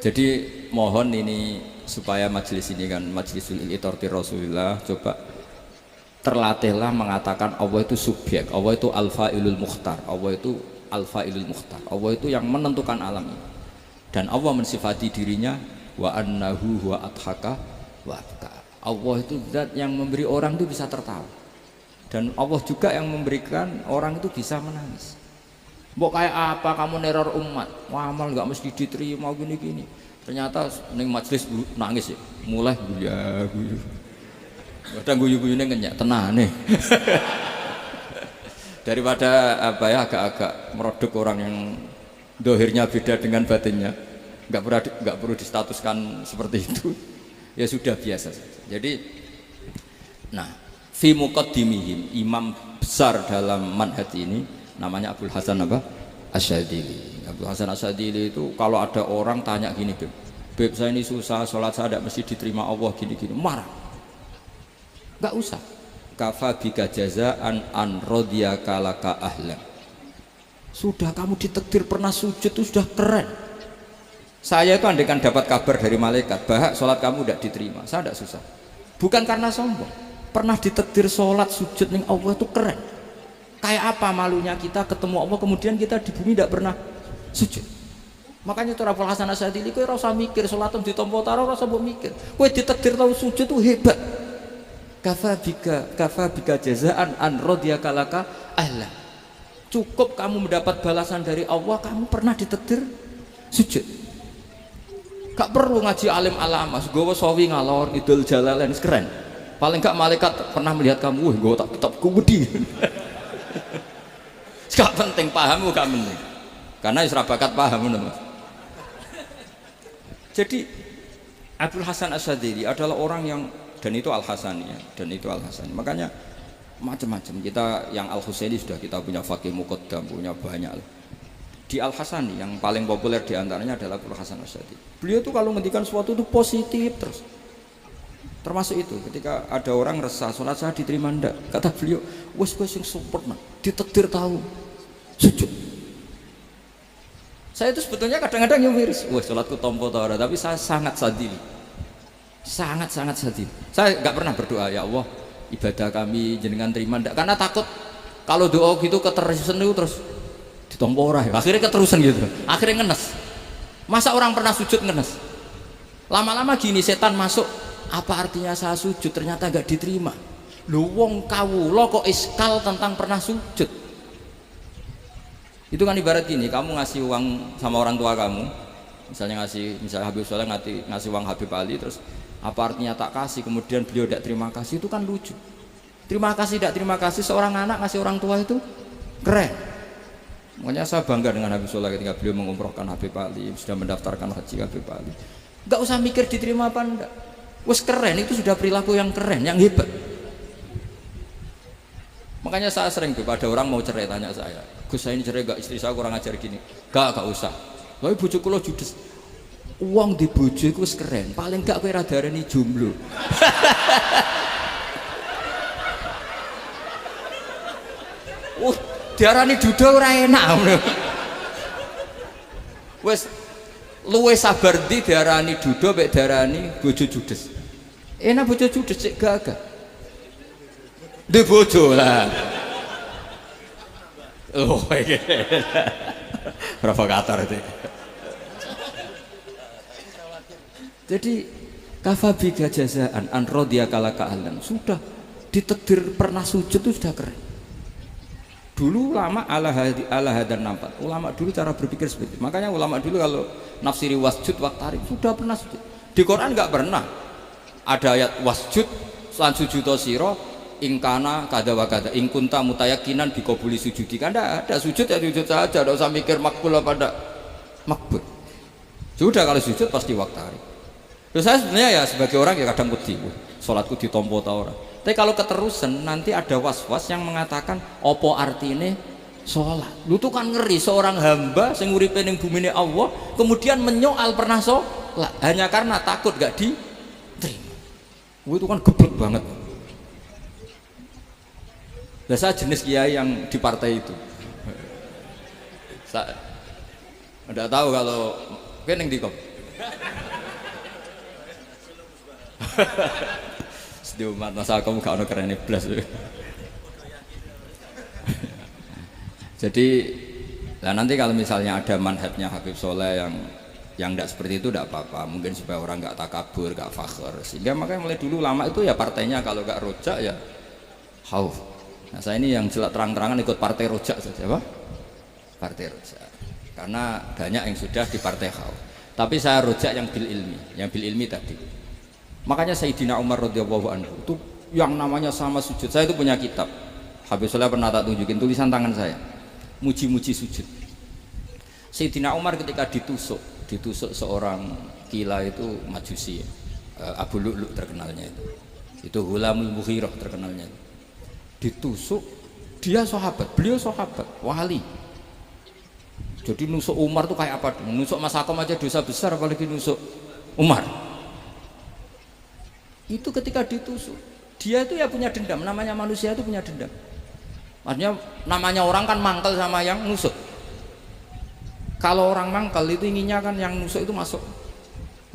Jadi mohon ini supaya majelis ini kan majlisul itorti Rasulullah, coba terlatihlah mengatakan Allah itu subjek, Allah itu al-fa'ilul mukhtar, Allah itu al-fa'ilul mukhtar, Allah itu yang menentukan alam ini. Dan Allah mensifati dirinya wa annahu wa adhaka wa abka. Allah itu zat yang memberi orang itu bisa tertawa. Dan Allah juga yang memberikan orang itu bisa menangis. Mbok kayak apa kamu neror umat, amal nggak mesti diterima gini-gini. Ternyata neng majelis nangis ya, mulai guyu. Kadang guyu-guyune ngenyak tenane. Daripada apa ya agak-agak merodok orang yang dohirnya beda dengan batinnya, nggak perlu distatuskan seperti itu. Ya sudah biasa saja. Jadi, nah, fi muqaddimihim, imam besar dalam manhaj ini namanya Abdul Hasan apa? Asyadzili. Abdul Hasan Asyadzili itu kalau ada orang tanya gini, Beb saya ini susah, sholat saya tidak mesti diterima Allah gini-gini, marah. Gak usah. Kafa bika jazaan an radiyaka laka ahlan. Sudah kamu ditakdir pernah sujud itu sudah keren. Saya itu andaikan dapat kabar dari malaikat bahwa sholat kamu tidak diterima, saya tidak susah. Bukan karena sombong. Pernah ditakdir sholat sujud ning Allah itu keren. Kayak apa malunya kita ketemu Allah kemudian kita di bumi tidak pernah sujud. Makanya itu Abdul Hasan Asyadzili kowe ora usah mikir salat ditampa taro ora usah mbok mikir. Kowe ditakdir tau sujud itu hebat. Kafa bika jazaan an radiyaka laka ahla. Cukup kamu mendapat balasan dari Allah kamu pernah ditakdir sujud. Gak perlu ngaji alim alama, gowo sawi ngalor idul jalalain keren. Paling gak malaikat pernah melihat kamu, wah gowo tak tetap kuwedi. Gak penting paham gak penting karena isra bakat paham Mas. Jadi Abdul Hasan Asyadzili adalah orang yang dan itu Al-Hasani ya, dan itu Al-Hasani. Makanya macam-macam kita yang Al-Husaini sudah kita punya Faqih Muqaddam, punya banyak. Di Al-Hasani yang paling populer diantaranya adalah Abdul Hasan Asyadzili. Beliau tuh kalau menghentikan sesuatu itu positif terus. Termasuk itu ketika ada orang resah sholat saya diterima ndak, kata beliau wes yang sempurna ditakdir tahu sujud. Saya itu sebetulnya kadang-kadang yang miris, wah sholatku tompo tora, tapi saya sangat sadili, sangat sadili. Saya nggak pernah berdoa ya Allah ibadah kami jenengan terima ndak, karena takut kalau doa gitu keterusan itu terus ditompo ora, akhirnya keterusan gitu, akhirnya ngenes. Masa orang pernah sujud ngenes? Lama-lama gini setan masuk. Apa artinya saya sujud ternyata gak diterima? Lu wong kawula kok iskal tentang pernah sujud. Itu kan ibarat gini, kamu ngasih uang sama orang tua kamu, misalnya Habib Soleh ngasih uang Habib Ali, terus apa artinya tak kasih, kemudian beliau tidak terima kasih, itu kan lucu. Terima kasih tidak terima kasih, seorang anak ngasih orang tua itu keren. Makanya saya bangga dengan Habib Soleh ketika beliau mengumrohkan Habib Ali, sudah mendaftarkan haji Habib Ali. Gak usah mikir diterima apa enggak. Wes keren, itu sudah perilaku yang keren, yang hebat. Makanya saya sering tuh, ada orang mau cerai tanya saya, Gus saya ini cerai gak, istri saya kurang ajar gini. Gak usah. Tapi bojo kula judes. Wong di bojo iku wis keren, paling gak kowe ra darani jomblo. Diarani duda ora enak ngono. Wis luwe sabar ndi diarani duda mek diarani bojo judes. Enak bojo judes cek gagah. Ndek bojo lah. Oh, iki. Provokator itu. Jadi kafabiga jazaan an radhiya kalaka ahlan. Sudah ditakdir pernah sujud itu sudah keren. Dulu ulama ala hadan nampak. Ulama dulu cara berpikir seperti itu. Makanya ulama dulu kalau nafsiri wasjud waqtarib sudah pernah sujud. Di Quran enggak pernah ada ayat wasjud lan sujudo sira ingkana kada wa kada ing kunta mutayakinan dikabuli sujudi. Kan ada sujud ya sujud saja, enggak usah mikir makbul apa enggak makbul. Sudah kalau sujud pasti waqtarib. Terus saya sebenarnya ya sebagai orang ya kadang wedi, sholatku ditompo ta ora. Tapi kalau keterusan nanti ada was-was yang mengatakan opo artine sholat. Lu tuh kan ngeri seorang hamba sing uripe ning bumine Allah kemudian menyoal pernah sholat hanya karena takut gak diterima. Itu kan geblek banget. Nah, saya jenis kiai yang di partai itu. Saya enggak tahu kalau kowe ning ndi kok. Sedih umat masa kamu gak ada keren blas. Jadi nanti kalau misalnya ada manhajnya Habib Soleh yang tidak seperti itu tidak apa-apa, mungkin supaya orang nggak takabur, nggak fakhr, sehingga makanya mulai dulu lama itu ya partainya kalau nggak rojak ya khauf. Nah saya ini yang jelas terang-terangan ikut partai rojak saja, apa? Partai rojak, karena banyak yang sudah di partai khauf. Tapi saya rojak yang bil ilmi tadi. Makanya Sayyidina Umar radhiyallahu anhu itu yang namanya sama sujud. Saya itu punya kitab. Habib Soleh pernah tak tunjukin tulisan tangan saya. Muji-muji sujud. Sayyidina Umar ketika ditusuk seorang kila itu Majusi, Abu Lu'lu' terkenalnya itu. Itu Hulamul Mughirah terkenalnya. Ditusuk, dia sahabat, beliau sahabat, wali. Jadi nusuk Umar tuh kayak apa? Nusuk Mas Akom aja dosa besar apalagi nusuk Umar. Itu ketika ditusuk dia itu ya punya dendam, namanya manusia itu punya dendam. Artinya namanya orang kan mangkel sama yang nusuk. Kalau orang mangkel itu inginnya kan yang nusuk itu masuk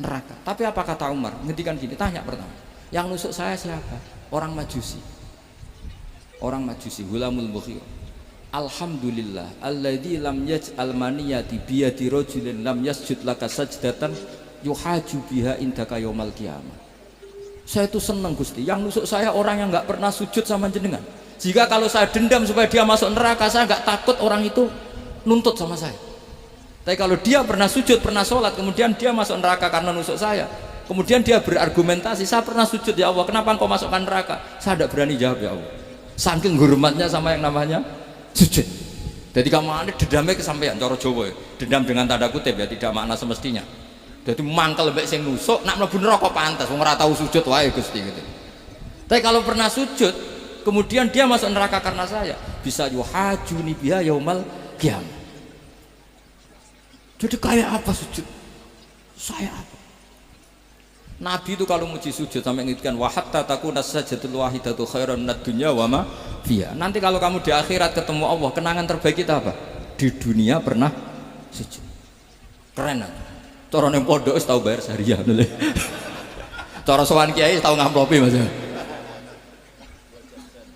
neraka. Tapi apa kata Umar? Ngendikan gini, tanya pertama, yang nusuk saya siapa? Orang Majusi. Orang Majusi, Hulamul Mughirah. Alhamdulillah alladzi lam yaj'al maniyati biyadi rajulin lam yasjud laka sajdatan yuhaju biha indaka yaumal qiyamah. Saya itu senang Gusti, yang nusuk saya orang yang nggak pernah sujud sama jenengan. Jika kalau saya dendam supaya dia masuk neraka, saya nggak takut orang itu nuntut sama saya. Tapi kalau dia pernah sujud, pernah sholat, kemudian dia masuk neraka karena nusuk saya, kemudian dia berargumentasi, saya pernah sujud ya Allah, kenapa engkau masukkan neraka? Saya tidak berani jawab ya Allah. Saking hormatnya sama yang namanya sujud. Jadi kamu ada dendamnya kesampaian, cara Jawa ya. Dendam dengan tanda kutip ya, tidak makna semestinya. Jadi mangkel mbek sing nusuk nak mlebu neraka pantes wong ora tau sujud wae Gusti gitu. Tapi kalau pernah sujud kemudian dia masuk neraka karena saya, bisa yuhajuni biha yaumal qiyamah. Jadi kayak apa sujud? Saya apa? Nabi itu kalau muji sujud sampai ngitkan wa hatta takuna sajdatul wahidatu khairan minad dunya wa ma fiha. Nanti kalau kamu di akhirat ketemu Allah, kenangan terbaik kita apa? Di dunia pernah sujud. Keren kan? Cara ning pondok wis tau bayar syariah lho. Cara sowan kiai tau ngamplopi Mas.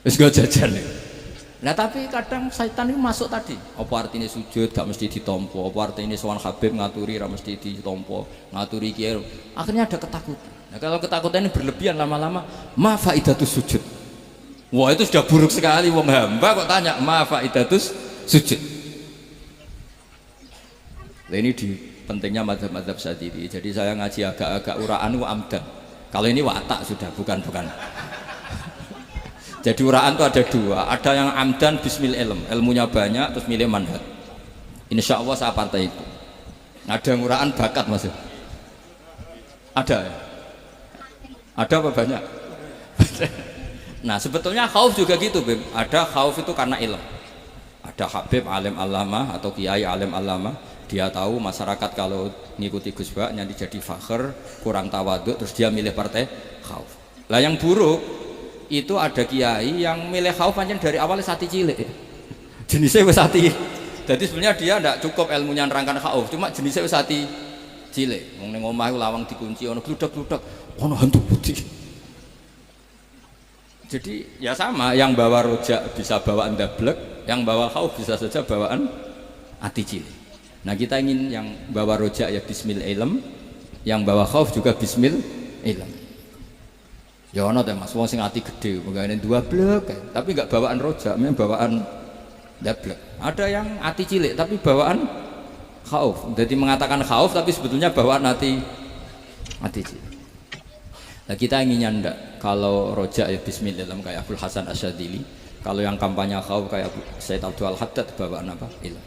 Wis go jajan. Nah tapi kadang setan itu masuk tadi. Apa artinya sujud gak mesti ditompo, apa artinya sowan Habib ngaturi ra mesti ditompo, ngaturi kiai. Akhirnya ada ketakutan. Nah kalau ketakutan ini berlebihan lama-lama, ma faidatus sujud. Wah itu sudah buruk sekali wong hamba kok tanya ma faidatus sujud. Nah ini di pentingnya mazhab-mazhab Syadzili. Jadi saya ngaji agak-agak uraan wa amdan. Kalau ini watak sudah bukan. Jadi uraan itu ada dua, ada yang amdan bismil ilm, ilmunya banyak terus milih manhaj. Insya Allah saya partai itu. Ada yang uraan bakat Mas. Ada ya? Ada apa banyak? Nah sebetulnya khauf juga gitu Bim. Ada khauf itu karena ilm. Ada Habib alim alama atau kiai alim alama, dia tahu masyarakat kalau ngikuti Gus Bak nanti jadi fakir, kurang tawaduk, terus dia milih partai khauf. Lah yang buruk itu ada kiai yang milih khauf pancen dari awal sati cilik. Jenisnya wis sati. Jadi sebenarnya dia tidak cukup ilmunya nerangkan khauf, cuma jenisnya wis sati cilik. Wong ning omah lawang dikunci ono gludak-gludak, ono hantu putih. Jadi ya sama, yang bawa rojak bisa bawaan dablek, yang bawa khauf bisa saja bawaan ati cilik. Nah kita ingin yang bawa rojak ya bismil ilm, yang bawa khauf juga bismil ilm. Ya ono teh Mas, wong sing ati gede, mengene dua blek, tapi enggak bawaan rojak, memang bawaan dablek. Ada yang ati cilik tapi bawaan khauf. Jadi mengatakan khauf tapi sebetulnya bawaan ati cilik. Nah kita inginnya ndak, kalau rojak ya bismillah kayak Abdul Hasan Asyadili, kalau yang kampanye khauf kayak Said Abdul Haddad bawaan apa? Ilm.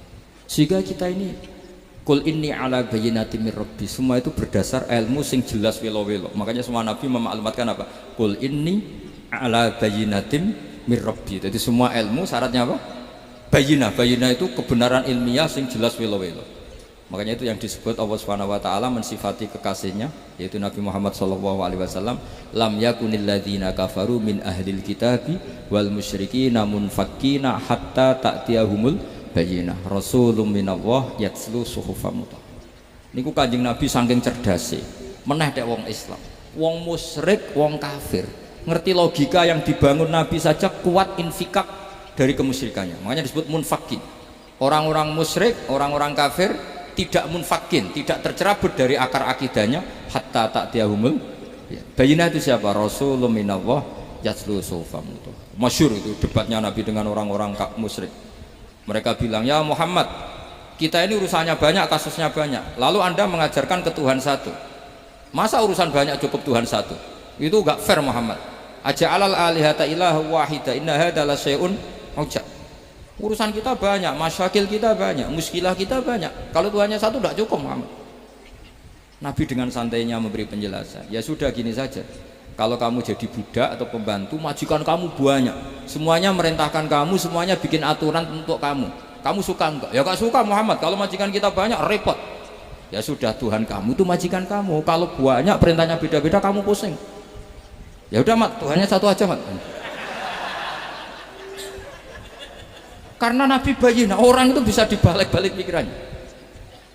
Sehingga kita ini kul inni ala bayyinatin mir rabbi, semua itu berdasar ilmu sing jelas welo-welo. Makanya semua nabi memaklumatkan apa? Kul inni ala bayyinatin mir rabbi. Jadi semua ilmu syaratnya apa? Bayyinah. Bayyinah itu kebenaran ilmiah sing jelas welo-welo. Makanya itu yang disebut Allah Subhanahu wa taala mensifati kekasihnya yaitu Nabi Muhammad sallallahu alaihi wasallam, lam yakunil ladzina kafaru min ahlil kitabi wal musyrikina munfakkina hatta ta'tiyahumul bayyinah rasulun minallah yatslu suhufam mutahharah. Niku Kanjeng Nabi saking cerdase meneh dek wong Islam, wong musyrik, wong kafir ngerti logika yang dibangun Nabi saja kuat infikak dari kemusyrikannya. Makanya disebut munfakin. Orang-orang musyrik, orang-orang kafir tidak munfakin, tidak tercerabut dari akar akidahnya hatta ta'tiyahumul bayyinah. Itu siapa? Rasulun minallah yatslu suhufam mutahharah. Masyhur itu debatnya Nabi dengan orang-orang musyrik. Mereka bilang, ya Muhammad, kita ini urusannya banyak, kasusnya banyak, lalu anda mengajarkan ke Tuhan satu, masa urusan banyak cukup Tuhan satu? Itu gak fair Muhammad. Aja'alal alihata ilaha wahida inna hadza la syai'un ujab. Urusan kita banyak, masyakil kita banyak, muskilah kita banyak, kalau Tuhannya satu tidak cukup Muhammad. Nabi dengan santainya memberi penjelasan, ya sudah gini saja, kalau kamu jadi budak atau pembantu, majikan kamu banyak, semuanya merintahkan kamu, semuanya bikin aturan untuk kamu suka enggak? Ya gak suka Muhammad, kalau majikan kita banyak repot. Ya sudah, Tuhan kamu itu majikan kamu, kalau banyak perintahnya beda-beda kamu pusing. Ya udah Mat, Tuhannya satu aja Mat. Karena Nabi bayyinah, orang itu bisa dibalik-balik pikirannya.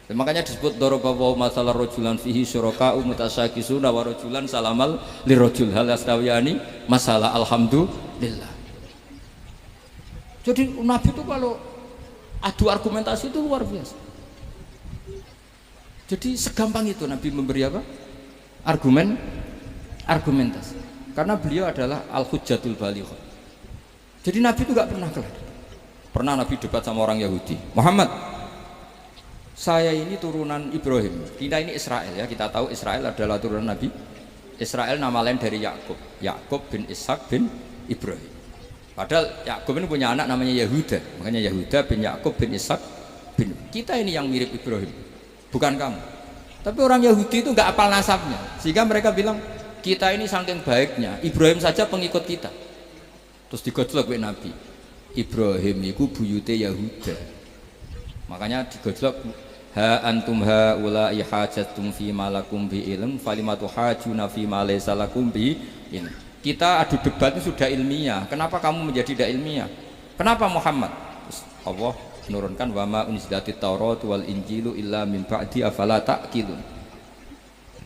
Dan makanya disebut darabahu masalah rajulan fihi syuraka'u mutasyakisuna wa rajulan salamal lirajul hal astawiyani masalah alhamdulillah. Jadi Nabi itu kalau adu argumentasi itu luar biasa. Jadi segampang itu Nabi memberi apa? Argumentasi. Karena beliau adalah al-hujjatul balighah. Jadi Nabi itu gak pernah kelar. Pernah Nabi debat sama orang Yahudi, Muhammad, saya ini turunan Ibrahim, kita ini Israel ya, kita tahu Israel adalah turunan Nabi Israel, nama lain dari Yakub, Yakub bin Ishak bin Ibrahim. Padahal Yakub ini punya anak namanya Yahuda, makanya Yahuda bin Yakub bin Ishak bin. Kita ini yang mirip Ibrahim, bukan kamu. Tapi orang Yahudi itu nggak apal nasabnya, sehingga mereka bilang kita ini saking baiknya Ibrahim saja pengikut kita. Terus digojlok oleh Nabi, Ibrahim itu buyute Yahuda, makanya digojlok, ha antum ha ulai hajatum fi malakum bi ilm falimatu hajuna fi ma laysa lakum bi ilm. Kita adu debat itu sudah ilmiah, kenapa kamu menjadi tidak ilmiah? Kenapa Muhammad? Terus Allah menurunkan wa ma unzilatit taurat wal injilu illa min ba'di afala ta'qilun.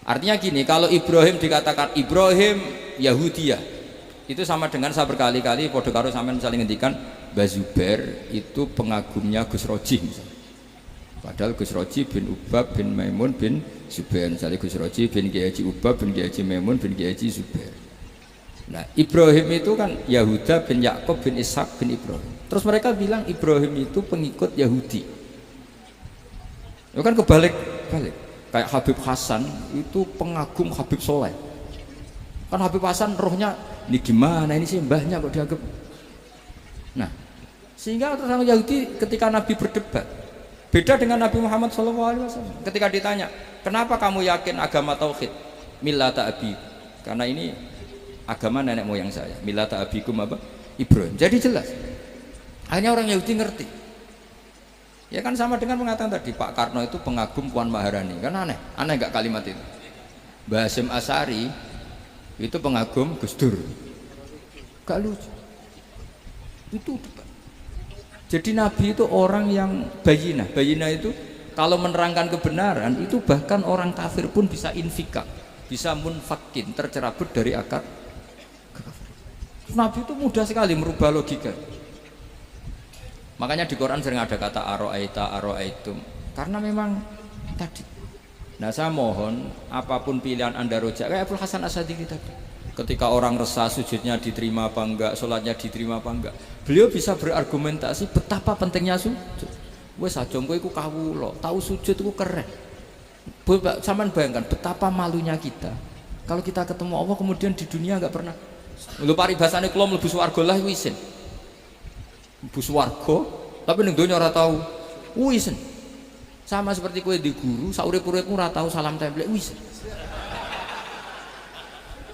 Artinya gini, kalau Ibrahim dikatakan Ibrahim Yahudiyah, itu sama dengan saya berkali-kali podo karo sampean saling ngendikan Mbah Zubair itu pengagumnya Gus Roji misalnya. Padahal Gus Roji bin Ubab bin Maimun bin Zubair, misalnya Gus Roji bin Kiai Haji Ubab bin Kiai Haji Maimun bin Kiai Haji Zubair. Nah Ibrahim itu kan Yahuda bin Yakub bin Ishak bin Ibrahim. Terus mereka bilang Ibrahim itu pengikut Yahudi. Itu kan kebalik-balik. Kayak Habib Hasan itu pengagum Habib Soleh. Kan Habib Hasan rohnya ini gimana ini sih mbahnya kok dianggap. Nah sehingga orang Yahudi ketika Nabi berdebat beda dengan Nabi Muhammad SAW. Ketika ditanya kenapa kamu yakin agama tauhid, millata abi, karena ini agama nenek moyang saya, millata abikum apa? Ibrahim. Jadi jelas akhirnya orang Yahudi ngerti Ya kan sama dengan mengatakan tadi Pak Karno itu pengagum Puan Maharani, kan aneh nggak kalimat itu? Mbah Hasyim Asy'ari itu pengagum Gus Dur, gak lucu itu. Jadi Nabi itu orang yang bayinah itu kalau menerangkan kebenaran itu bahkan orang kafir pun bisa infikak, bisa munfakin, tercerabut dari akar kekafiran. Nabi itu mudah sekali merubah logika. Makanya di Quran sering ada kata aro'aitum, karena memang tadi. Nah saya mohon apapun pilihan anda rojak kayak Abdul Hasan Asy'adili tadi, ketika orang resah sujudnya diterima apa enggak, sholatnya diterima apa enggak, beliau bisa berargumentasi betapa pentingnya sujud. Wes aja kowe iku kawula, tahu sujud itu keren. Saman bayangkan betapa malunya kita kalau kita ketemu Allah kemudian di dunia enggak pernah. Lho paribasane kula mlebu swarga lah wisin. Mlebu swarga tapi ning donya ora tahu wisin. Sama seperti kowe di guru saurip-uripmu ora tahu salam templek wisin.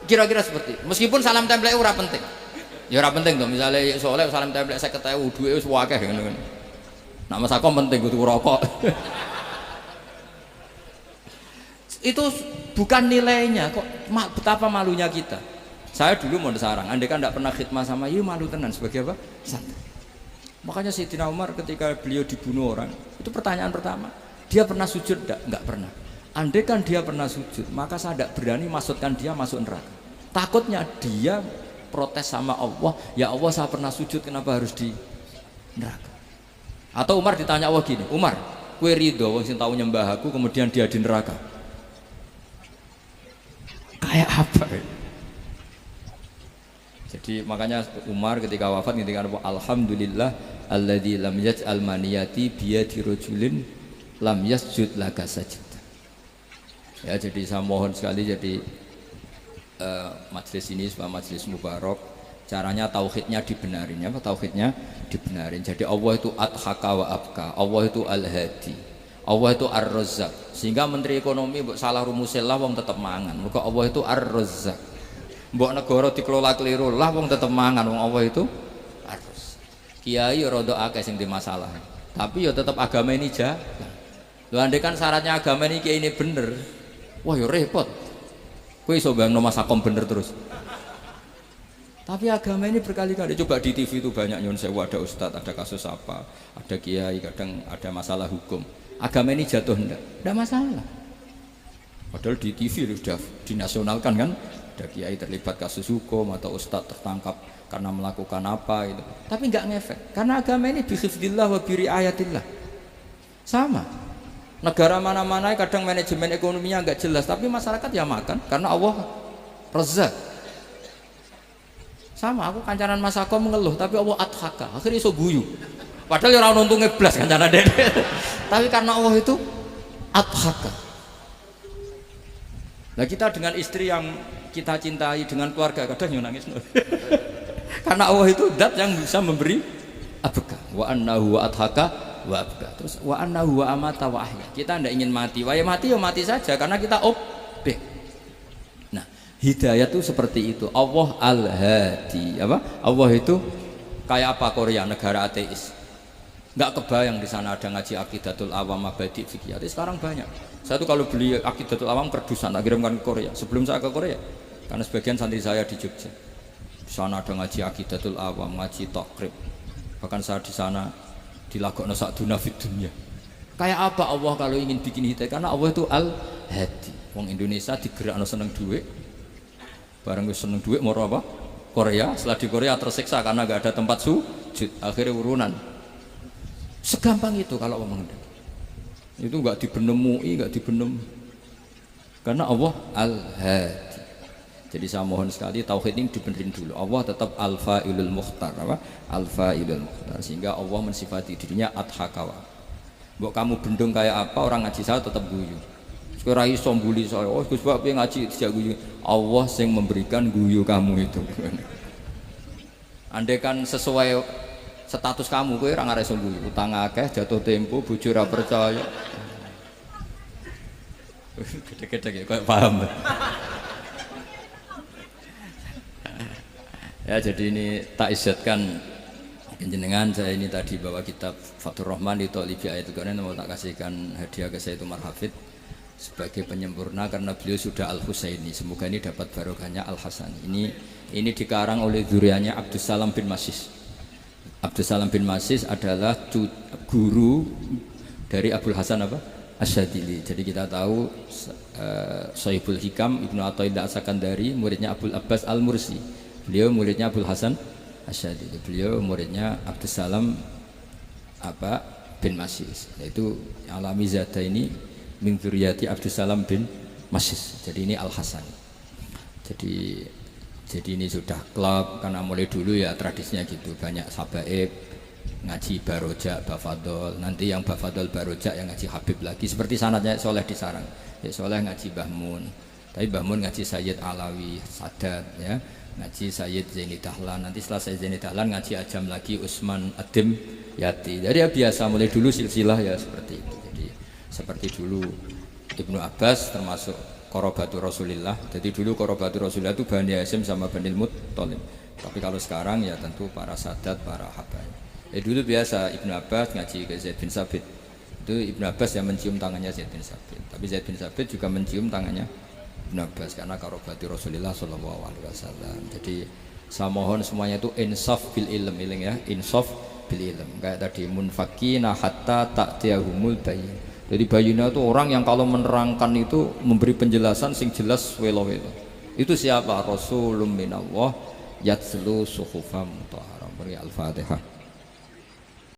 Kira-kira seperti meskipun salam templek ora penting ya ora penting tuh, misalnya soleh salam templek 50.000 duit wis akeh ngono kan. Nak masakom penting kudu rokok. Itu bukan nilainya kok, betapa malunya kita. Saya dulu mau sarang, andai kan tidak pernah khidmah sama you malu tenan sebagai apa? Santri. Makanya Sayyidina Umar ketika beliau dibunuh orang, itu pertanyaan pertama, dia pernah sujud enggak? Enggak pernah. Andai kan dia pernah sujud, maka saya tidak berani masukkan dia masuk neraka. Takutnya dia protes sama Allah, ya Allah saya pernah sujud kenapa harus di neraka? Atau Umar ditanya Allah gini, Umar, kue ridho wong sing tau nyembah aku kemudian dia di neraka? Kayak apa? Jadi makanya Umar ketika wafat ketika alhamdulillah alladzi lam yaj'al maniyati biyadi rajulin lam yasjud laka sajid. Ya jadi saya mohon sekali jadi majelis ini sebuah majelis mubarak, caranya tauhidnya dibenarin ya, tauhidnya dibenarin. Jadi Allah itu adhaka wa abka, Allah itu al-hadi, Allah itu ar-razzaq. Sehingga menteri ekonomi mbok salah rumusillah wong tetep mangan. Mergo Allah itu ar-razzaq. Mbok negara dikelola keliru lah wong tetep mangan, wong Allah itu ar-razzaq. Kiai rada akeh sing di masalah. Tapi ya tetep agama ini jalan. Lho andai kan syaratnya agama ini kiai ini bener, wah ya repot. Kowe iso bayangno masakom bener terus. Tapi agama ini berkali-kali coba di TV itu banyak nyun sewu, ada ustadz, ada kasus apa, ada kiai, kadang ada masalah hukum. Agama ini jatuh enggak masalah. Padahal di TV sudah dinasionalkan kan, ada kiai terlibat kasus hukum atau ustadz tertangkap karena melakukan apa itu. Tapi enggak ngefek karena agama ini bihifdillah wa biriayatillah. Sama. Negara mana-mana kadang manajemen ekonominya enggak jelas, tapi masyarakat ya makan karena Allah Razzaq. Sama aku kancanan masako mengeluh tapi Allah adhaka, akhirnya iso guyu. Padahal orang untung ngeblas kancanan dede. Tapi karena Allah itu adhaka. Nah kita dengan istri yang kita cintai, dengan keluarga kadang nangis. Karena Allah itu zat yang bisa memberi abka. Wa annahu wa adhaka wa abka. Terus wa annahu wa amata wa ahya. Kita tidak ingin mati. Wah ya mati saja karena kita objek. Hidayah itu seperti itu. Allah al-hadi. Apa? Allah itu kayak apa Korea, negara ateis. Enggak kebayang di sana ada ngaji Aqidatul Awam, Mabadi' Fikih. Sekarang banyak. Saya tuh kalau beli Aqidatul Awam kerdusan tak kirimkan ke Korea. Sebelum saya ke Korea, karena sebagian santri saya di Jogja. Di sana ada ngaji Aqidatul Awam, ngaji Takrib. Bahkan saya di sana dilagokno sakduna fid dunya. Kayak apa Allah kalau ingin bikin hidayah? Karena Allah itu al-hadi. Wong Indonesia digerakno seneng duit. Bareng gue seneng duit mau apa? Korea. Setelah di Korea tersiksa karena gak ada tempat sujud, akhirnya urunan. Segampang itu kalau ngomong itu gak dibenem MUI, gak dibenem karena Allah al-hadi. Jadi saya mohon sekali tauhid ini dibenerin dulu. Allah tetap al-fa'ilul mukhtar, apa? Al-fa'ilul mukhtar, sehingga Allah mensifati dirinya adhakawa. Mbok kamu bendung kayak apa, orang ngaji saya tetap guyu. Ora iso mbuli saya. Oh Gus Bab piye ngaji dijak guyu. Allah sing memberikan guyu kamu itu. Andai kan sesuai status kamu kowe ora ngarep iso guyu. Utang akeh, jatuh tempo, bojo ora percaya. Gede-gede kok paham. Ya jadi ini tak isyatkan Jenengan saya ini tadi bawa kitab Fathur Rahman di Thalibi Ayatul Quran, mau tak kasihkan hadiah ke saya itu Marhafid sebagai penyempurna karena beliau sudah Al-Husaini. Semoga ini dapat barokahnya Al-Hasani. Ini dikarang oleh zurianya Abdus Salam bin Masis. Abdus Salam bin Masis adalah guru dari Abul Hasan apa? Asyadili. Jadi kita tahu Sahibul Hikam Ibnu Athaillah As-Sakandari muridnya Abul Abbas Al-Mursi. Beliau muridnya Abul Hasan Asyadili. Beliau muridnya Abdus Salam bin Masis. Yaitu Alami Zada ini min dzurriyyati Abdus Salam bin Masis. Jadi ini Al-Hasan. Jadi ini sudah klub karena mulai dulu ya tradisinya gitu, banyak sabaib ngaji barojak, bafadol, nanti yang bafadol barojak yang ngaji Habib lagi seperti sanadnya Soleh di Sarang. Ya Soleh ngaji Mbah Mun, tapi Mbah Mun ngaji Sayyid Alawi Sadat ya, ngaji Sayyid Zaini Dahlan, nanti setelah Sayyid Zaini Dahlan ngaji Ajam lagi Usman Adim Yati. Jadi ya biasa mulai dulu silsilah ya seperti itu. Jadi seperti dulu Ibnu Abbas termasuk Qorobatu Rasulillah. Jadi dulu Qorobatu Rasulillah itu Bani Hasyim sama Bani Muttalib. Tapi kalau sekarang ya tentu para sadat, para habaib. Dulu biasa Ibnu Abbas ngaji ke Zaid bin Sabit. Itu Ibnu Abbas yang mencium tangannya Zaid bin Sabit. Tapi Zaid bin Sabit juga mencium tangannya Ibnu Abbas karena Qorobatu Rasulillah sallallahu alaihi wasallam. Jadi saya mohon semuanya itu insaf bil ilm, ya, insaf bil ilm. Kayak tadi munfakina hatta ta'tiyahumul bayyin. Jadi bayina itu orang yang kalau menerangkan itu memberi penjelasan sing jelas welo-welo. Itu siapa? Rasulun minallah yatslu suhufam mutahharah. Al-Fatihah.